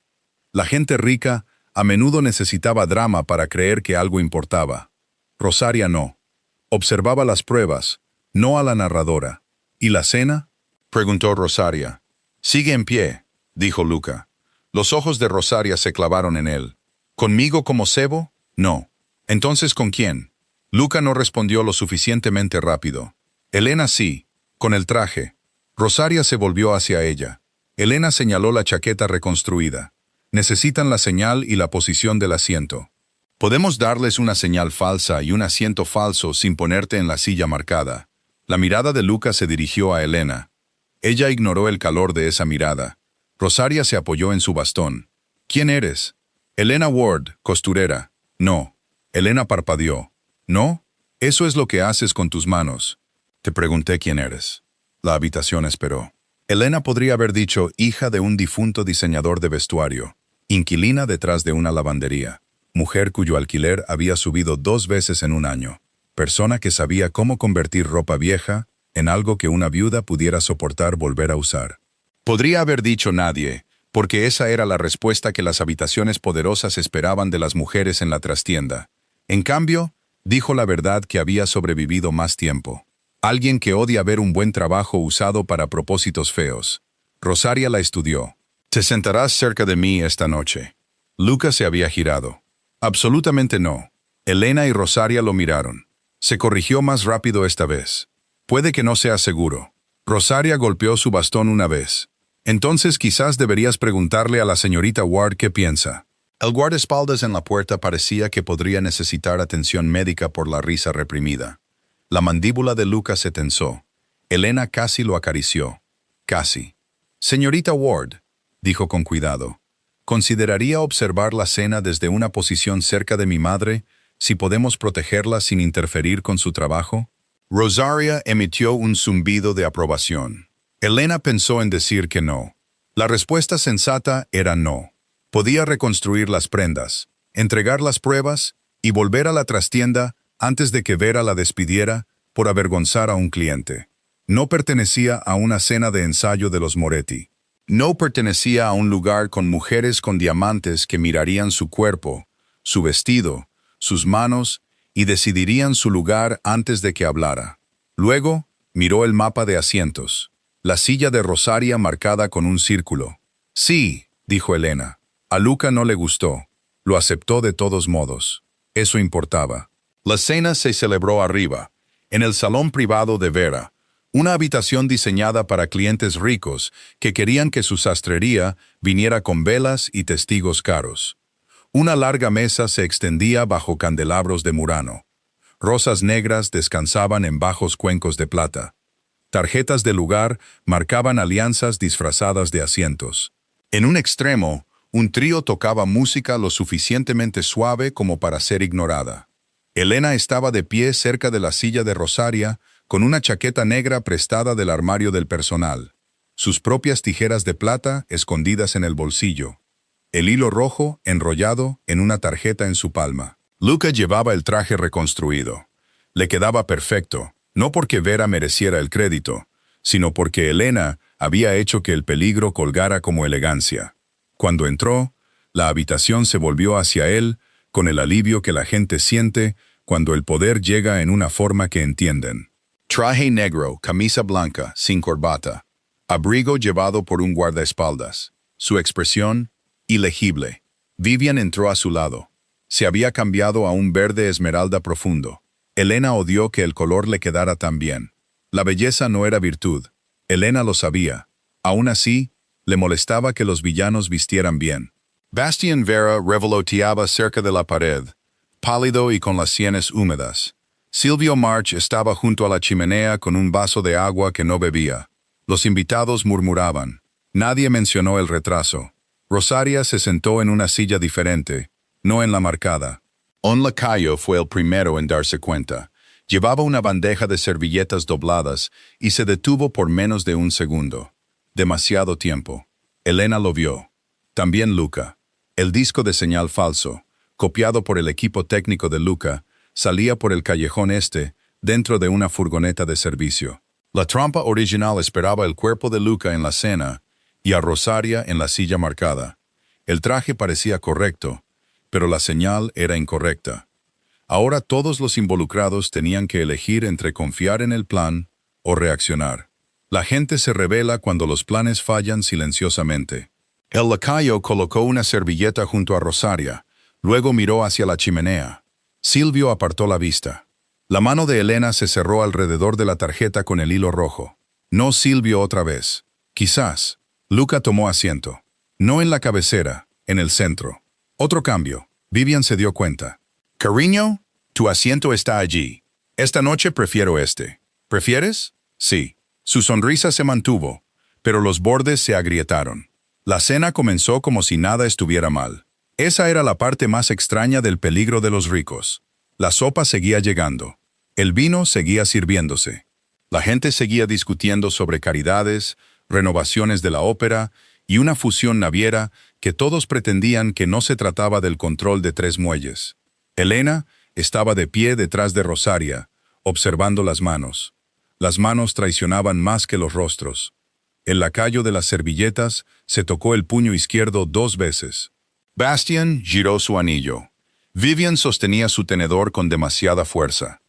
La gente rica A menudo necesitaba drama para creer que algo importaba. Rosaria no. Observaba las pruebas, no a la narradora. ¿Y la cena?, preguntó Rosaria. Sigue en pie, dijo Luca. Los ojos de Rosaria se clavaron en él. ¿Conmigo como cebo? No. ¿Entonces con quién? Luca no respondió lo suficientemente rápido. Elena sí, con el traje. Rosaria se volvió hacia ella. Elena señaló la chaqueta reconstruida. Necesitan la señal y la posición del asiento. Podemos darles una señal falsa y un asiento falso sin ponerte en la silla marcada. La mirada de Luca se dirigió a Elena. Ella ignoró el calor de esa mirada. Rosaria se apoyó en su bastón. ¿Quién eres? Elena Ward, costurera. No. Elena parpadeó. ¿No? Eso es lo que haces con tus manos. Te pregunté quién eres. La habitación esperó. Elena podría haber dicho hija de un difunto diseñador de vestuario, inquilina detrás de una lavandería, mujer cuyo alquiler había subido 2 veces en un año, persona que sabía cómo convertir ropa vieja en algo que una viuda pudiera soportar volver a usar. Podría haber dicho nadie, porque esa era la respuesta que las habitaciones poderosas esperaban de las mujeres en la trastienda. En cambio, dijo la verdad que había sobrevivido más tiempo. Alguien que odia ver un buen trabajo usado para propósitos feos. Rosaria la estudió. Te sentarás cerca de mí esta noche. Luca se había girado. Absolutamente no. Elena y Rosaria lo miraron. Se corrigió más rápido esta vez. Puede que no sea seguro. Rosaria golpeó su bastón una vez. Entonces quizás deberías preguntarle a la señorita Ward qué piensa. El guardaespaldas en la puerta parecía que podría necesitar atención médica por la risa reprimida. La mandíbula de Luca se tensó. Elena casi lo acarició. Casi. Señorita Ward, dijo con cuidado, ¿consideraría observar la cena desde una posición cerca de mi madre si podemos protegerla sin interferir con su trabajo? Rosaria emitió un zumbido de aprobación. Elena pensó en decir que no. La respuesta sensata era no. Podía reconstruir las prendas, entregar las pruebas y volver a la trastienda antes de que Vera la despidiera por avergonzar a un cliente. No pertenecía a una cena de ensayo de los Moretti. No pertenecía a un lugar con mujeres con diamantes que mirarían su cuerpo, su vestido, sus manos y decidirían su lugar antes de que hablara. Luego, miró el mapa de asientos. La silla de Rosaria marcada con un círculo. Sí, dijo Elena. A Luca no le gustó. Lo aceptó de todos modos. Eso importaba. La cena se celebró arriba, en el salón privado de Vera, una habitación diseñada para clientes ricos que querían que su sastrería viniera con velas y testigos caros. Una larga mesa se extendía bajo candelabros de Murano. Rosas negras descansaban en bajos cuencos de plata. Tarjetas de lugar marcaban alianzas disfrazadas de asientos. En un extremo, un trío tocaba música lo suficientemente suave como para ser ignorada. Elena estaba de pie cerca de la silla de Rosaria, con una chaqueta negra prestada del armario del personal, sus propias tijeras de plata escondidas en el bolsillo, el hilo rojo enrollado en una tarjeta en su palma. Luca llevaba el traje reconstruido. Le quedaba perfecto, no porque Vera mereciera el crédito, sino porque Elena había hecho que el peligro colgara como elegancia. Cuando entró, la habitación se volvió hacia él, con el alivio que la gente siente cuando el poder llega en una forma que entienden. Traje negro, camisa blanca, sin corbata. Abrigo llevado por un guardaespaldas. Su expresión, ilegible. Vivian entró a su lado. Se había cambiado a un verde esmeralda profundo. Elena odió que el color le quedara tan bien. La belleza no era virtud. Elena lo sabía. Aún así, le molestaba que los villanos vistieran bien. Bastien Vera revoloteaba cerca de la pared, pálido y con las sienes húmedas. Silvio March estaba junto a la chimenea con un vaso de agua que no bebía. Los invitados murmuraban. Nadie mencionó el retraso. Rosaria se sentó en una silla diferente, no en la marcada. On Lacayo fue el primero en darse cuenta. Llevaba una bandeja de servilletas dobladas y se detuvo por menos de un segundo. Demasiado tiempo. Elena lo vio. También Luca. El disco de señal falso, copiado por el equipo técnico de Luca, salía por el callejón este, dentro de una furgoneta de servicio. La trampa original esperaba el cuerpo de Luca en la cena y a Rosaria en la silla marcada. El traje parecía correcto, pero la señal era incorrecta. Ahora todos los involucrados tenían que elegir entre confiar en el plan o reaccionar. La gente se rebela cuando los planes fallan silenciosamente. El lacayo colocó una servilleta junto a Rosaria, luego miró hacia la chimenea. Silvio apartó la vista. La mano de Elena se cerró alrededor de la tarjeta con el hilo rojo. No Silvio otra vez. Quizás. Luca tomó asiento. No en la cabecera, en el centro. Otro cambio. Vivian se dio cuenta. Cariño, tu asiento está allí. Esta noche prefiero este. ¿Prefieres? Sí. Su sonrisa se mantuvo, pero los bordes se agrietaron. La cena comenzó como si nada estuviera mal. Esa era la parte más extraña del peligro de los ricos. La sopa seguía llegando. El vino seguía sirviéndose. La gente seguía discutiendo sobre caridades, renovaciones de la ópera y una fusión naviera que todos pretendían que no se trataba del control de 3 muelles. Elena estaba de pie detrás de Rosaria, observando las manos. Las manos traicionaban más que los rostros. El lacayo de las servilletas se tocó el puño izquierdo 2 veces. Bastian giró su anillo. Vivian sostenía su tenedor con demasiada fuerza.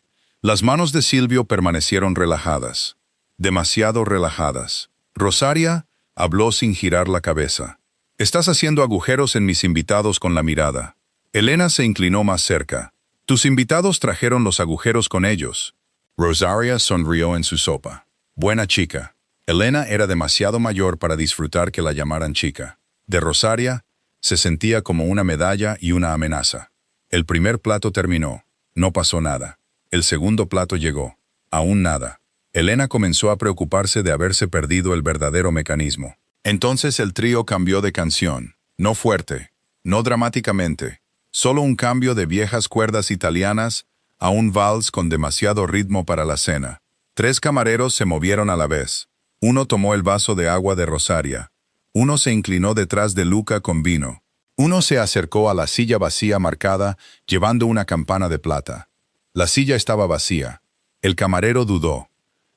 Las manos de Silvio permanecieron relajadas. Demasiado relajadas. Rosaria habló sin girar la cabeza. Estás haciendo agujeros en mis invitados con la mirada. Elena se inclinó más cerca. Tus invitados trajeron los agujeros con ellos. Rosaria sonrió en su sopa. Buena chica. Elena era demasiado mayor para disfrutar que la llamaran chica. De Rosaria, se sentía como una medalla y una amenaza. El primer plato terminó. No pasó nada. El segundo plato llegó. Aún nada. Elena comenzó a preocuparse de haberse perdido el verdadero mecanismo. Entonces el trío cambió de canción. No fuerte, no dramáticamente. Solo un cambio de viejas cuerdas italianas a un vals con demasiado ritmo para la cena. 3 camareros se movieron a la vez. Uno tomó el vaso de agua de Rosaria. Uno se inclinó detrás de Luca con vino. Uno se acercó a la silla vacía marcada, llevando una campana de plata. La silla estaba vacía. El camarero dudó.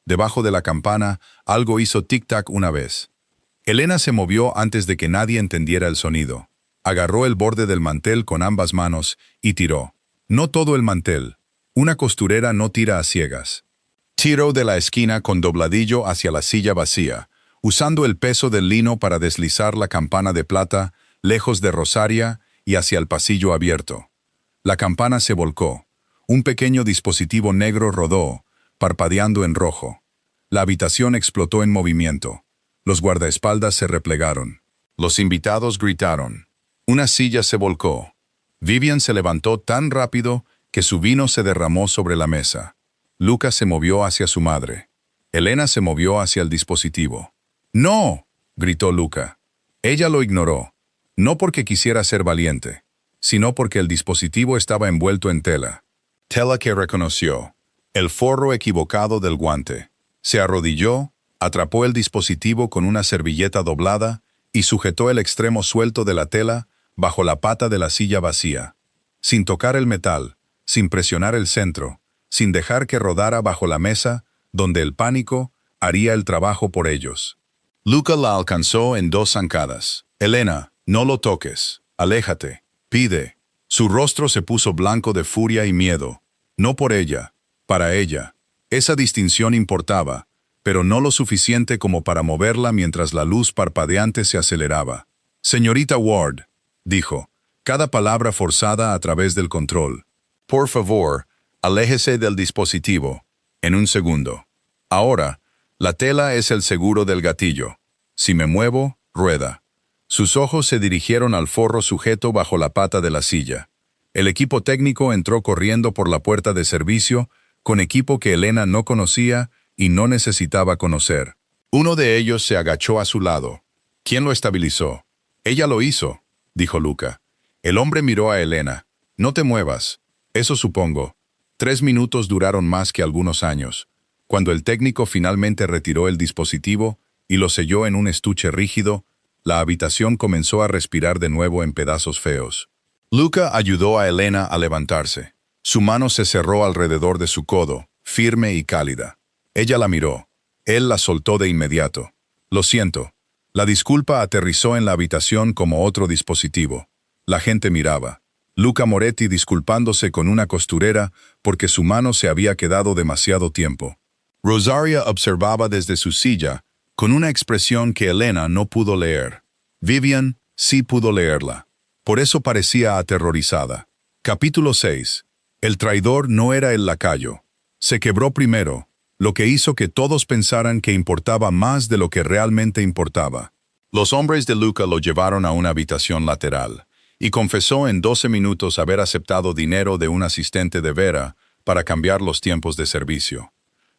Debajo de la campana, algo hizo tic-tac una vez. Elena se movió antes de que nadie entendiera el sonido. Agarró el borde del mantel con ambas manos y tiró. No todo el mantel. Una costurera no tira a ciegas. Tiró de la esquina con dobladillo hacia la silla vacía, usando el peso del lino para deslizar la campana de plata, lejos de Rosaria y hacia el pasillo abierto. La campana se volcó. Un pequeño dispositivo negro rodó, parpadeando en rojo. La habitación explotó en movimiento. Los guardaespaldas se replegaron. Los invitados gritaron. Una silla se volcó. Vivian se levantó tan rápido que su vino se derramó sobre la mesa. Luca se movió hacia su madre. Elena se movió hacia el dispositivo. ¡No!, gritó Luca. Ella lo ignoró. No porque quisiera ser valiente, sino porque el dispositivo estaba envuelto en tela. Tela que reconoció. El forro equivocado del guante. Se arrodilló, atrapó el dispositivo con una servilleta doblada y sujetó el extremo suelto de la tela bajo la pata de la silla vacía. Sin tocar el metal, sin presionar el centro, sin dejar que rodara bajo la mesa, donde el pánico haría el trabajo por ellos. Luca la alcanzó en 2 zancadas. Elena, no lo toques. Aléjate. Pide. Su rostro se puso blanco de furia y miedo. No por ella, para ella. Esa distinción importaba, pero no lo suficiente como para moverla mientras la luz parpadeante se aceleraba. Señorita Ward, dijo, cada palabra forzada a través del control. Por favor, aléjese del dispositivo. En un segundo. Ahora, la tela es el seguro del gatillo. Si me muevo, rueda. Sus ojos se dirigieron al forro sujeto bajo la pata de la silla. El equipo técnico entró corriendo por la puerta de servicio, con equipo que Elena no conocía y no necesitaba conocer. Uno de ellos se agachó a su lado. ¿Quién lo estabilizó? Ella lo hizo, dijo Luca. El hombre miró a Elena. No te muevas. Eso supongo. 3 minutos duraron más que algunos años. Cuando el técnico finalmente retiró el dispositivo y lo selló en un estuche rígido, la habitación comenzó a respirar de nuevo en pedazos feos. Luca ayudó a Elena a levantarse. Su mano se cerró alrededor de su codo, firme y cálida. Ella la miró. Él la soltó de inmediato. Lo siento. La disculpa aterrizó en la habitación como otro dispositivo. La gente miraba. Luca Moretti disculpándose con una costurera porque su mano se había quedado demasiado tiempo. Rosaria observaba desde su silla, con una expresión que Elena no pudo leer. Vivian sí pudo leerla. Por eso parecía aterrorizada. Capítulo 6. El traidor no era el lacayo. Se quebró primero, lo que hizo que todos pensaran que importaba más de lo que realmente importaba. Los hombres de Luca lo llevaron a una habitación lateral, y confesó en 12 minutos haber aceptado dinero de un asistente de Vera para cambiar los tiempos de servicio.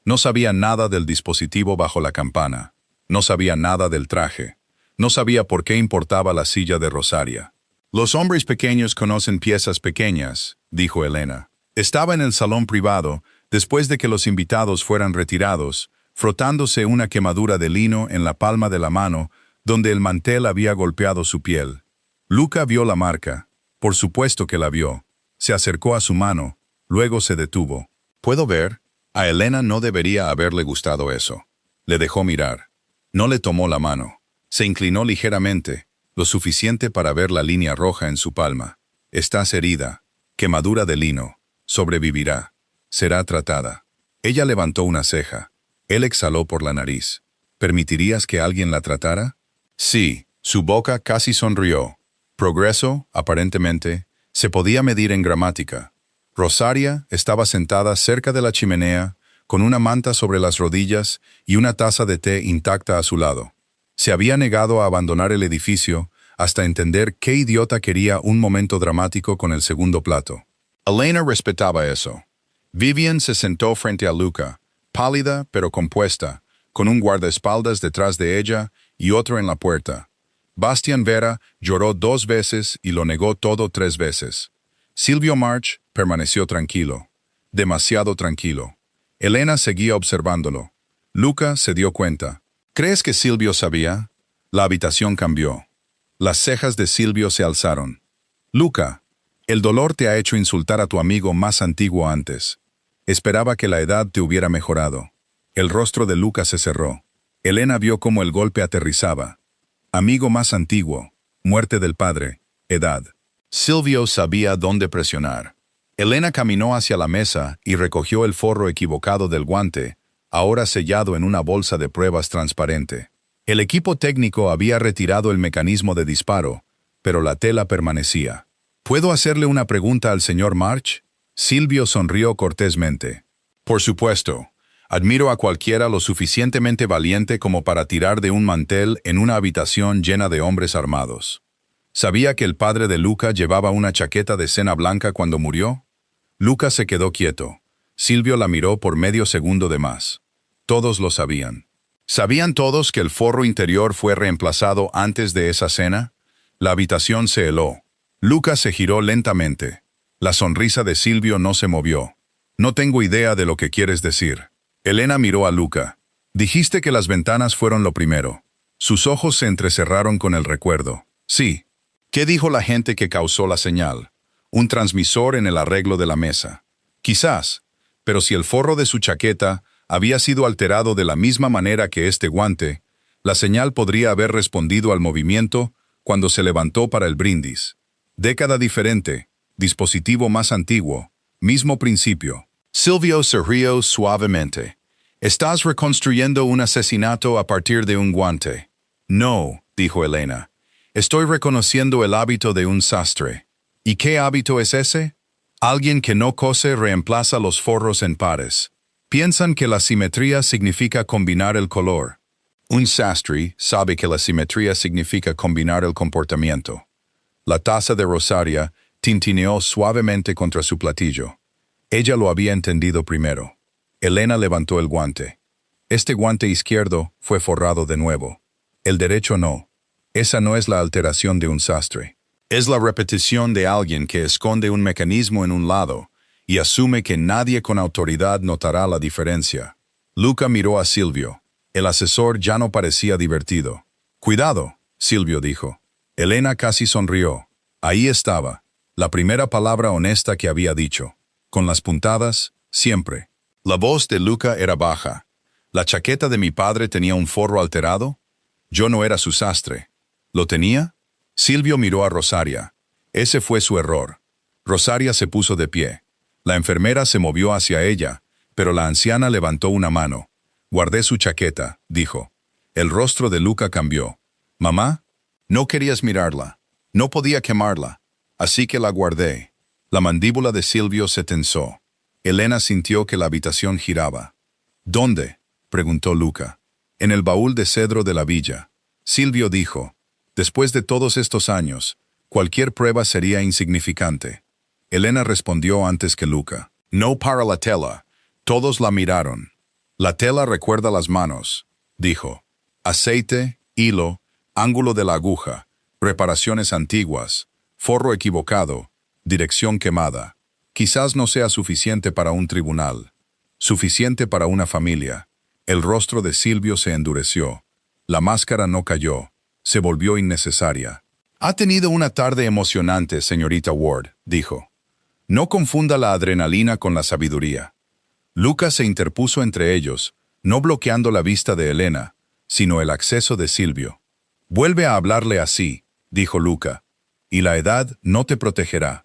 No sabía nada del dispositivo bajo la campana. No sabía nada del traje. No sabía por qué importaba la silla de Rosaria. Los hombres pequeños conocen piezas pequeñas, dijo Elena. Estaba en el salón privado, después de que los invitados fueran retirados, frotándose una quemadura de lino en la palma de la mano, donde el mantel había golpeado su piel. Luca vio la marca. Por supuesto que la vio. Se acercó a su mano, luego se detuvo. ¿Puedo ver? A Elena no debería haberle gustado eso. Le dejó mirar. No le tomó la mano. Se inclinó ligeramente, lo suficiente para ver la línea roja en su palma. Estás herida. Quemadura de lino. Sobrevivirá. Será tratada. Ella levantó una ceja. Él exhaló por la nariz. ¿Permitirías que alguien la tratara? Sí. Su boca casi sonrió. Progreso, aparentemente, se podía medir en gramática. Rosaria estaba sentada cerca de la chimenea, con una manta sobre las rodillas y una taza de té intacta a su lado. Se había negado a abandonar el edificio hasta entender qué idiota quería un momento dramático con el segundo plato. Elena respetaba eso. Vivian se sentó frente a Luca, pálida pero compuesta, con un guardaespaldas detrás de ella y otro en la puerta. Bastian Vera lloró 2 veces y lo negó todo 3 veces. Silvio March permaneció tranquilo. Demasiado tranquilo. Elena seguía observándolo. Luca se dio cuenta. ¿Crees que Silvio sabía? La habitación cambió. Las cejas de Silvio se alzaron. Luca, el dolor te ha hecho insultar a tu amigo más antiguo antes. Esperaba que la edad te hubiera mejorado. El rostro de Luca se cerró. Elena vio cómo el golpe aterrizaba. Amigo más antiguo, muerte del padre, edad. Silvio sabía dónde presionar. Elena caminó hacia la mesa y recogió el forro equivocado del guante, ahora sellado en una bolsa de pruebas transparente. El equipo técnico había retirado el mecanismo de disparo, pero la tela permanecía. ¿Puedo hacerle una pregunta al señor March? Silvio sonrió cortésmente. Por supuesto. Admiro a cualquiera lo suficientemente valiente como para tirar de un mantel en una habitación llena de hombres armados. ¿Sabía que el padre de Luca llevaba una chaqueta de cena blanca cuando murió? Luca se quedó quieto. Silvio la miró por medio segundo de más. Todos lo sabían. ¿Sabían todos que el forro interior fue reemplazado antes de esa cena? La habitación se heló. Luca se giró lentamente. La sonrisa de Silvio no se movió. No tengo idea de lo que quieres decir. Elena miró a Luca. Dijiste que las ventanas fueron lo primero. Sus ojos se entrecerraron con el recuerdo. Sí. ¿Qué dijo la gente que causó la señal? Un transmisor en el arreglo de la mesa. Quizás, pero si el forro de su chaqueta había sido alterado de la misma manera que este guante, la señal podría haber respondido al movimiento cuando se levantó para el brindis. Década diferente, dispositivo más antiguo, mismo principio. Silvio se rió suavemente. ¿Estás reconstruyendo un asesinato a partir de un guante? No, dijo Elena. Estoy reconociendo el hábito de un sastre. ¿Y qué hábito es ese? Alguien que no cose reemplaza los forros en pares. Piensan que la simetría significa combinar el color. Un sastre sabe que la simetría significa combinar el comportamiento. La taza de Rosaria tintineó suavemente contra su platillo. Ella lo había entendido primero. Elena levantó el guante. Este guante izquierdo fue forrado de nuevo. El derecho no. Esa no es la alteración de un sastre. Es la repetición de alguien que esconde un mecanismo en un lado y asume que nadie con autoridad notará la diferencia. Luca miró a Silvio. El asesor ya no parecía divertido. Cuidado, Silvio dijo. Elena casi sonrió. Ahí estaba, la primera palabra honesta que había dicho. Con las puntadas, siempre. La voz de Luca era baja. ¿La chaqueta de mi padre tenía un forro alterado? Yo no era su sastre. ¿Lo tenía? Silvio miró a Rosaria. Ese fue su error. Rosaria se puso de pie. La enfermera se movió hacia ella, pero la anciana levantó una mano. Guardé su chaqueta, dijo. El rostro de Luca cambió. «Mamá, no querías mirarla. No podía quemarla. Así que la guardé». La mandíbula de Silvio se tensó. Elena sintió que la habitación giraba. «¿Dónde?», preguntó Luca. «En el baúl de cedro de la villa». Silvio dijo. «Después de todos estos años, cualquier prueba sería insignificante». Elena respondió antes que Luca. «No para la tela». Todos la miraron. «La tela recuerda las manos», dijo. «Aceite, hilo, ángulo de la aguja, reparaciones antiguas, forro equivocado, dirección quemada. Quizás no sea suficiente para un tribunal. Suficiente para una familia». El rostro de Silvio se endureció. La máscara no cayó. Se volvió innecesaria. «Ha tenido una tarde emocionante, señorita Ward», dijo. «No confunda la adrenalina con la sabiduría». Luca se interpuso entre ellos, no bloqueando la vista de Elena, sino el acceso de Silvio. «Vuelve a hablarle así», dijo Luca, «y la edad no te protegerá».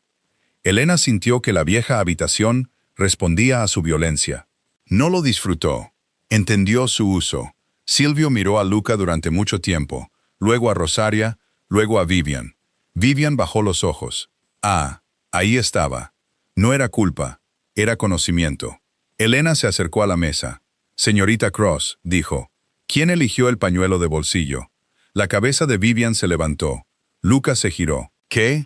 Elena sintió que la vieja habitación respondía a su violencia. No lo disfrutó. Entendió su uso. Silvio miró a Luca durante mucho tiempo, luego a Rosaria, luego a Vivian. Vivian bajó los ojos. Ah, ahí estaba. No era culpa, era conocimiento. Elena se acercó a la mesa. «Señorita Cross», dijo, «¿quién eligió el pañuelo de bolsillo?» La cabeza de Vivian se levantó. Luca se giró. «¿Qué?»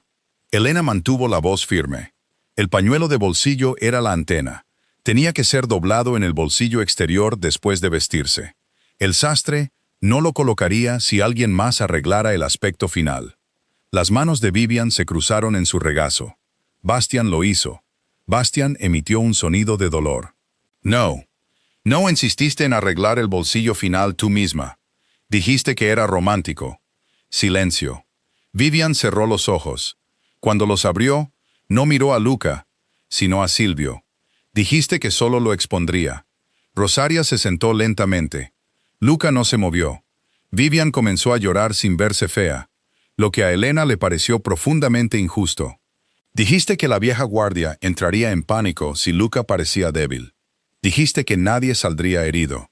Elena mantuvo la voz firme. El pañuelo de bolsillo era la antena. Tenía que ser doblado en el bolsillo exterior después de vestirse. El sastre no lo colocaría si alguien más arreglara el aspecto final. Las manos de Vivian se cruzaron en su regazo. Bastian lo hizo. Bastian emitió un sonido de dolor. «No. No insististe en arreglar el bolsillo final tú misma. Dijiste que era romántico». Silencio. Vivian cerró los ojos. Cuando los abrió, no miró a Luca, sino a Silvio. «Dijiste que solo lo expondría». Rosaria se sentó lentamente. Luca no se movió. Vivian comenzó a llorar sin verse fea, lo que a Elena le pareció profundamente injusto. «Dijiste que la vieja guardia entraría en pánico si Luca parecía débil. Dijiste que nadie saldría herido.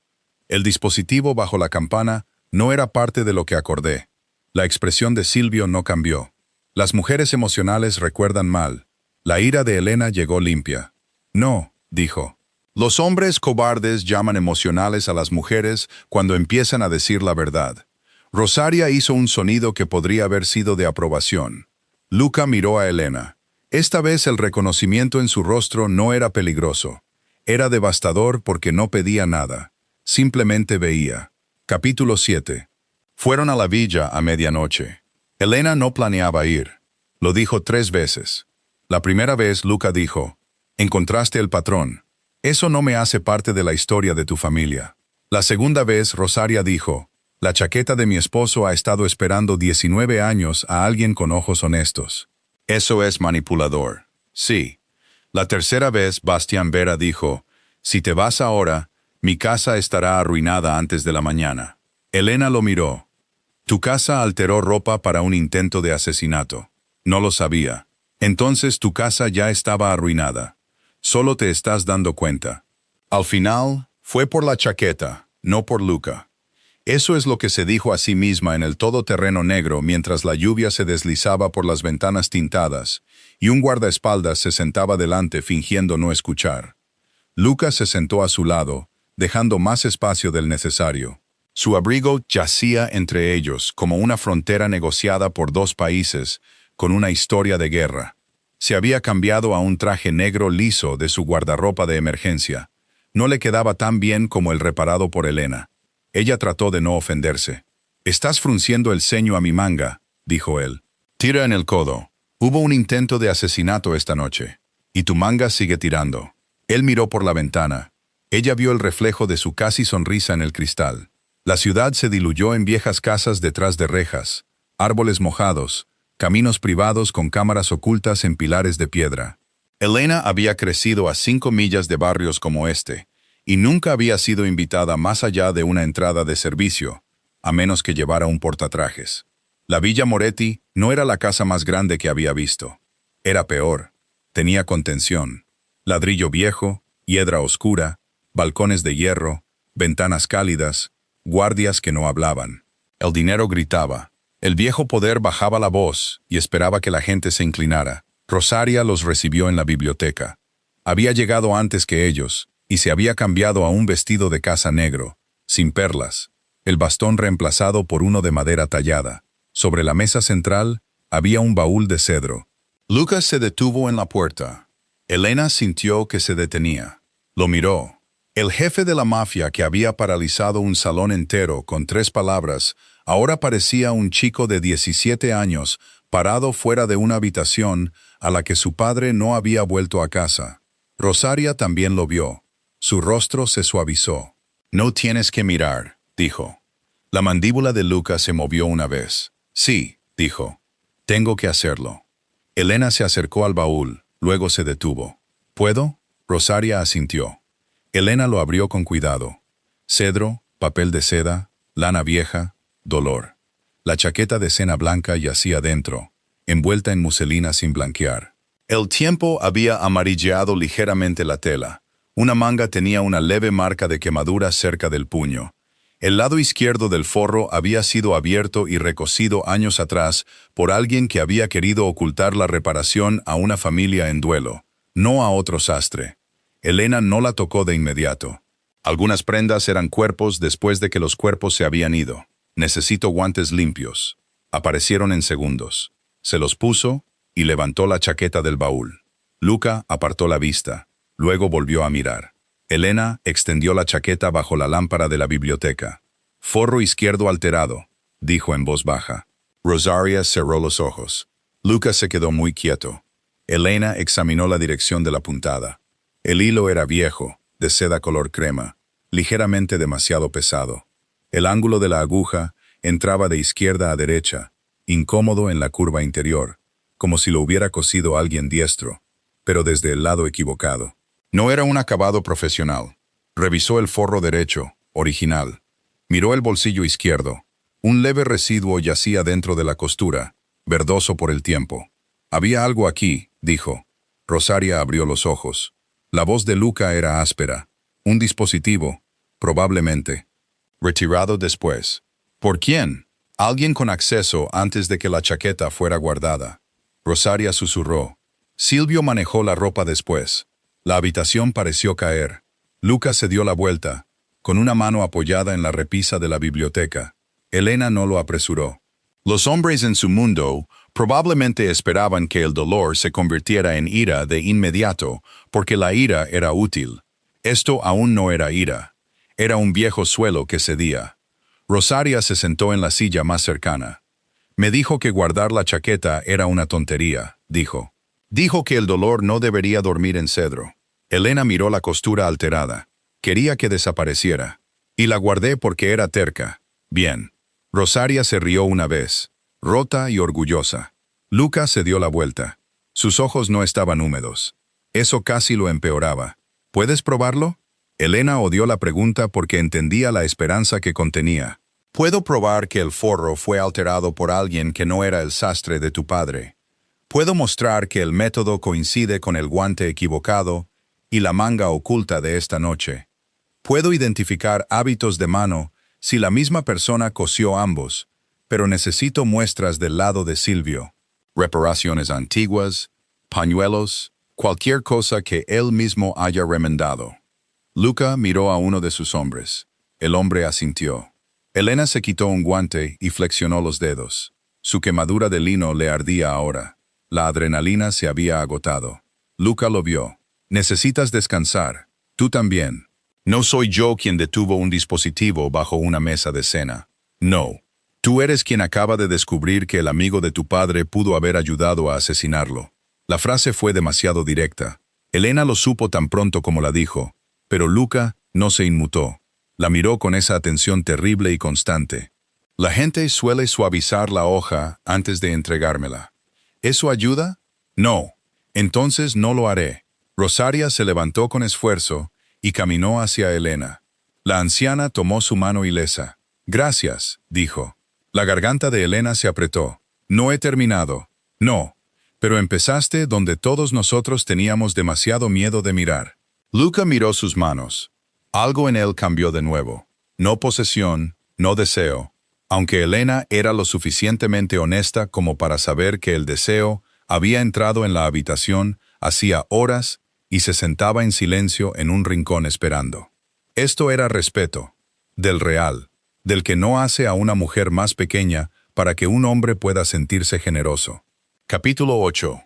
El dispositivo bajo la campana no era parte de lo que acordé». La expresión de Silvio no cambió. Las mujeres emocionales recuerdan mal. La ira de Elena llegó limpia. «No», dijo. «Los hombres cobardes llaman emocionales a las mujeres cuando empiezan a decir la verdad». Rosaria hizo un sonido que podría haber sido de aprobación. Luca miró a Elena. Esta vez el reconocimiento en su rostro no era peligroso. Era devastador porque no pedía nada. Simplemente veía. Capítulo 7. Fueron a la villa a medianoche. Elena no planeaba ir. Lo dijo 3 veces. La primera vez Luca dijo, «Encontraste el patrón. Eso no me hace parte de la historia de tu familia». La segunda vez Rosaria dijo, «La chaqueta de mi esposo ha estado esperando 19 años a alguien con ojos honestos». Eso es manipulador. Sí. La tercera vez Bastián Vera dijo, «Si te vas ahora, mi casa estará arruinada antes de la mañana». Elena lo miró. «Tu casa alteró ropa para un intento de asesinato». No lo sabía. Entonces tu casa ya estaba arruinada. Solo te estás dando cuenta. Al final, fue por la chaqueta, no por Luca. Eso es lo que se dijo a sí misma en el todoterreno negro mientras la lluvia se deslizaba por las ventanas tintadas y un guardaespaldas se sentaba delante fingiendo no escuchar. Luca se sentó a su lado, dejando más espacio del necesario. Su abrigo yacía entre ellos como una frontera negociada por 2 países con una historia de guerra. Se había cambiado a un traje negro liso de su guardarropa de emergencia. No le quedaba tan bien como el reparado por Elena. Ella trató de no ofenderse. «Estás frunciendo el ceño a mi manga», dijo él. «Tira en el codo. Hubo un intento de asesinato esta noche. Y tu manga sigue tirando». Él miró por la ventana. Ella vio el reflejo de su casi sonrisa en el cristal. La ciudad se diluyó en viejas casas detrás de rejas, árboles mojados, caminos privados con cámaras ocultas en pilares de piedra. Elena había crecido a 5 millas de barrios como este, y nunca había sido invitada más allá de una entrada de servicio, a menos que llevara un portatrajes. La Villa Moretti no era la casa más grande que había visto. Era peor. Tenía contención. Ladrillo viejo, hiedra oscura, balcones de hierro, ventanas cálidas, guardias que no hablaban. El dinero gritaba. El viejo poder bajaba la voz y esperaba que la gente se inclinara. Rosaria los recibió en la biblioteca. Había llegado antes que ellos, y se había cambiado a un vestido de casa negro, sin perlas, el bastón reemplazado por uno de madera tallada. Sobre la mesa central había un baúl de cedro. Lucas se detuvo en la puerta. Elena sintió que se detenía. Lo miró. El jefe de la mafia que había paralizado un salón entero con 3 palabras, ahora parecía un chico de 17 años, parado fuera de una habitación a la que su padre no había vuelto a casa. Rosaria también lo vio. Su rostro se suavizó. «No tienes que mirar», dijo. La mandíbula de Lucas se movió una vez. «Sí», dijo. «Tengo que hacerlo». Elena se acercó al baúl, luego se detuvo. «¿Puedo?» Rosaria asintió. Elena lo abrió con cuidado. Cedro, papel de seda, lana vieja, dolor. La chaqueta de seda blanca yacía dentro, envuelta en muselina sin blanquear. El tiempo había amarilleado ligeramente la tela. Una manga tenía una leve marca de quemadura cerca del puño. El lado izquierdo del forro había sido abierto y recosido años atrás por alguien que había querido ocultar la reparación a una familia en duelo, no a otro sastre. Elena no la tocó de inmediato. Algunas prendas eran cuerpos después de que los cuerpos se habían ido. «Necesito guantes limpios». Aparecieron en segundos. Se los puso y levantó la chaqueta del baúl. Luca apartó la vista. Luego volvió a mirar. Elena extendió la chaqueta bajo la lámpara de la biblioteca. «Forro izquierdo alterado», dijo en voz baja. Rosaria cerró los ojos. Luca se quedó muy quieto. Elena examinó la dirección de la puntada. El hilo era viejo, de seda color crema, ligeramente demasiado pesado. El ángulo de la aguja entraba de izquierda a derecha, incómodo en la curva interior, como si lo hubiera cosido alguien diestro, pero desde el lado equivocado. No era un acabado profesional. Revisó el forro derecho, original. Miró el bolsillo izquierdo. Un leve residuo yacía dentro de la costura, verdoso por el tiempo. «Había algo aquí», dijo. Rosaria abrió los ojos. La voz de Luca era áspera. «Un dispositivo, probablemente. Retirado después». «¿Por quién?» «Alguien con acceso antes de que la chaqueta fuera guardada». Rosaria susurró. «Silvio manejó la ropa después». La habitación pareció caer. Luca se dio la vuelta, con una mano apoyada en la repisa de la biblioteca. Elena no lo apresuró. Los hombres en su mundo probablemente esperaban que el dolor se convirtiera en ira de inmediato, porque la ira era útil. Esto aún no era ira. Era un viejo suelo que cedía. Rosaria se sentó en la silla más cercana. «Me dijo que guardar la chaqueta era una tontería», dijo. «Dijo que el dolor no debería dormir en cedro». Elena miró la costura alterada. Quería que desapareciera. «Y la guardé porque era terca». «Bien». Rosaria se rió una vez, rota y orgullosa. Luca se dio la vuelta. Sus ojos no estaban húmedos. Eso casi lo empeoraba. «¿Puedes probarlo?» Elena odió la pregunta porque entendía la esperanza que contenía. «Puedo probar que el forro fue alterado por alguien que no era el sastre de tu padre. Puedo mostrar que el método coincide con el guante equivocado y la manga oculta de esta noche. Puedo identificar hábitos de mano si la misma persona cosió ambos, pero necesito muestras del lado de Silvio. Reparaciones antiguas, pañuelos, cualquier cosa que él mismo haya remendado». Luca miró a uno de sus hombres. El hombre asintió. Elena se quitó un guante y flexionó los dedos. Su quemadura de lino le ardía ahora. La adrenalina se había agotado. Luca lo vio. «Necesitas descansar. Tú también. No soy yo quien detuvo un dispositivo bajo una mesa de cena. No. Tú eres quien acaba de descubrir que el amigo de tu padre pudo haber ayudado a asesinarlo». La frase fue demasiado directa. Elena lo supo tan pronto como la dijo, pero Luca no se inmutó. La miró con esa atención terrible y constante. «La gente suele suavizar la hoja antes de entregármela. ¿Eso ayuda? No. Entonces no lo haré». Rosaria se levantó con esfuerzo y caminó hacia Elena. La anciana tomó su mano ilesa. «Gracias», dijo. La garganta de Elena se apretó. «No he terminado». «No. Pero empezaste donde todos nosotros teníamos demasiado miedo de mirar. Luca miró sus manos. Algo en él cambió de nuevo. No posesión, no deseo. Aunque Elena era lo suficientemente honesta como para saber que el deseo había entrado en la habitación hacía horas y se sentaba en silencio en un rincón esperando. Esto era respeto, del real, del que no hace a una mujer más pequeña para que un hombre pueda sentirse generoso. Capítulo 8.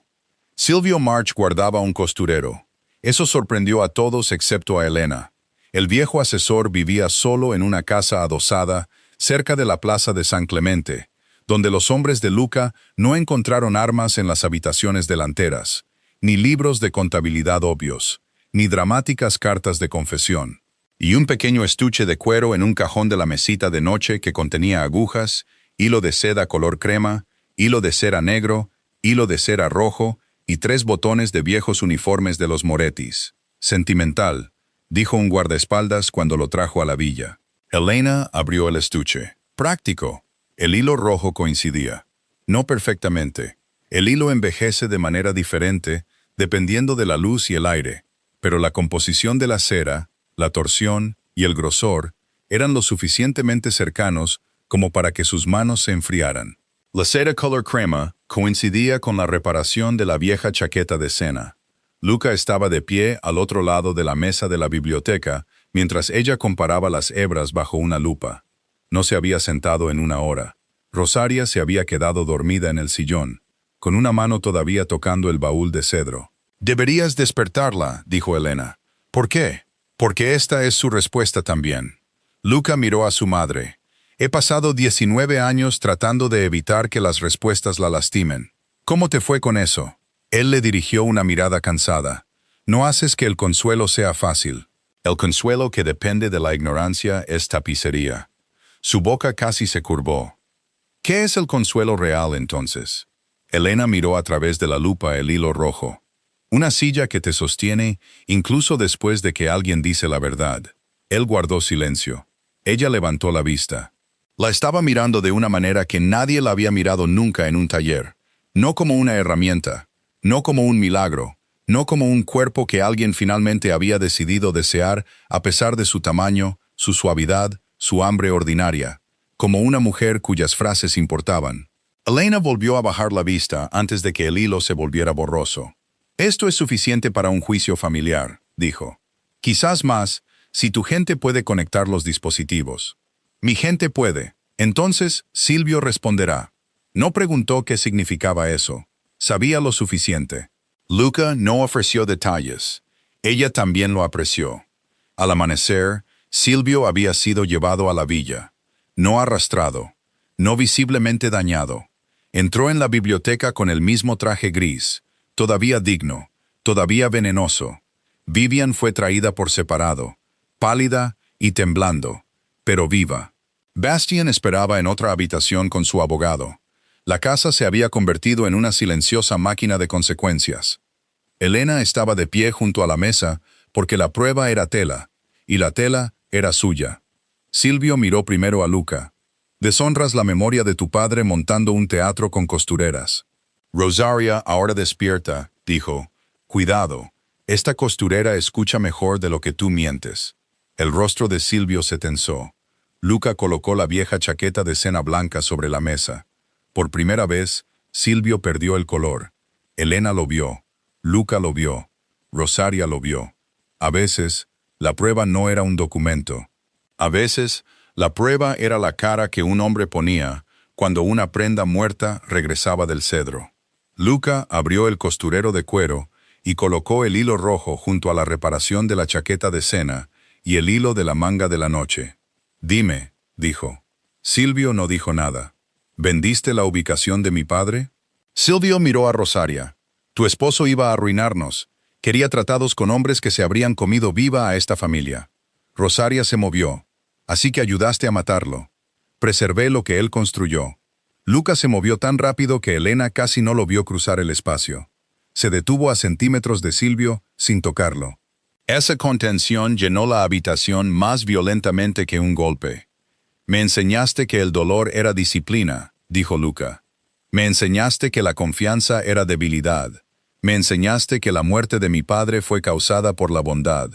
Silvio March guardaba un costurero. Eso sorprendió a todos excepto a Elena. El viejo asesor vivía solo en una casa adosada cerca de la plaza de San Clemente, donde los hombres de Luca no encontraron armas en las habitaciones delanteras, ni libros de contabilidad obvios, ni dramáticas cartas de confesión, y un pequeño estuche de cuero en un cajón de la mesita de noche que contenía agujas, hilo de seda color crema, hilo de cera negro, hilo de cera rojo y 3 botones de viejos uniformes de los Morettis. Sentimental, dijo un guardaespaldas cuando lo trajo a la villa. Elena abrió el estuche. Práctico. El hilo rojo coincidía. No perfectamente. El hilo envejece de manera diferente dependiendo de la luz y el aire, pero la composición de la cera, la torsión y el grosor eran lo suficientemente cercanos como para que sus manos se enfriaran. La cera color crema coincidía con la reparación de la vieja chaqueta de cena. Luca estaba de pie al otro lado de la mesa de la biblioteca mientras ella comparaba las hebras bajo una lupa. No se había sentado en una hora. Rosaria se había quedado dormida en el sillón, con una mano todavía tocando el baúl de cedro. «Deberías despertarla», dijo Elena. «¿Por qué?» «Porque esta es su respuesta también». Luca miró a su madre. «He pasado 19 años tratando de evitar que las respuestas la lastimen. ¿Cómo te fue con eso?» Él le dirigió una mirada cansada. «No haces que el consuelo sea fácil. El consuelo que depende de la ignorancia es tapicería». Su boca casi se curvó. «¿Qué es el consuelo real, entonces?» Elena miró a través de la lupa el hilo rojo. «Una silla que te sostiene, incluso después de que alguien dice la verdad». Él guardó silencio. Ella levantó la vista. La estaba mirando de una manera que nadie la había mirado nunca en un taller. No como una herramienta, no como un milagro, no como un cuerpo que alguien finalmente había decidido desear a pesar de su tamaño, su suavidad, su hambre ordinaria, como una mujer cuyas frases importaban. Elena volvió a bajar la vista antes de que el hilo se volviera borroso. «Esto es suficiente para un juicio familiar», dijo. «Quizás más, si tu gente puede conectar los dispositivos». «Mi gente puede». Entonces Silvio responderá. No preguntó qué significaba eso. Sabía lo suficiente. Luca no ofreció detalles. Ella también lo apreció. Al amanecer, Silvio había sido llevado a la villa. No arrastrado. No visiblemente dañado. Entró en la biblioteca con el mismo traje gris, todavía digno, todavía venenoso. Vivian fue traída por separado, pálida y temblando, pero viva. Bastian esperaba en otra habitación con su abogado. La casa se había convertido en una silenciosa máquina de consecuencias. Elena estaba de pie junto a la mesa porque la prueba era tela, y la tela era suya. Silvio miró primero a Luca. «Deshonras la memoria de tu padre montando un teatro con costureras». «Rosaria, ahora despierta», dijo. «Cuidado, esta costurera escucha mejor de lo que tú mientes». El rostro de Silvio se tensó. Luca colocó la vieja chaqueta de cena blanca sobre la mesa. Por primera vez, Silvio perdió el color. Elena lo vio. Luca lo vio. Rosaria lo vio. A veces, la prueba no era un documento. A veces, la prueba era la cara que un hombre ponía cuando una prenda muerta regresaba del cedro. Luca abrió el costurero de cuero y colocó el hilo rojo junto a la reparación de la chaqueta de cena y el hilo de la manga de la noche. «Dime», dijo. Silvio no dijo nada. «¿Vendiste la ubicación de mi padre?» Silvio miró a Rosaria. «Tu esposo iba a arruinarnos. Quería tratados con hombres que se habrían comido viva a esta familia». Rosaria se movió. «Así que ayudaste a matarlo». «Preservé lo que él construyó». Luca se movió tan rápido que Elena casi no lo vio cruzar el espacio. Se detuvo a centímetros de Silvio sin tocarlo. Esa contención llenó la habitación más violentamente que un golpe. «Me enseñaste que el dolor era disciplina», dijo Luca. Me enseñaste que la confianza era debilidad. Me enseñaste que la muerte de mi padre fue causada por la bondad.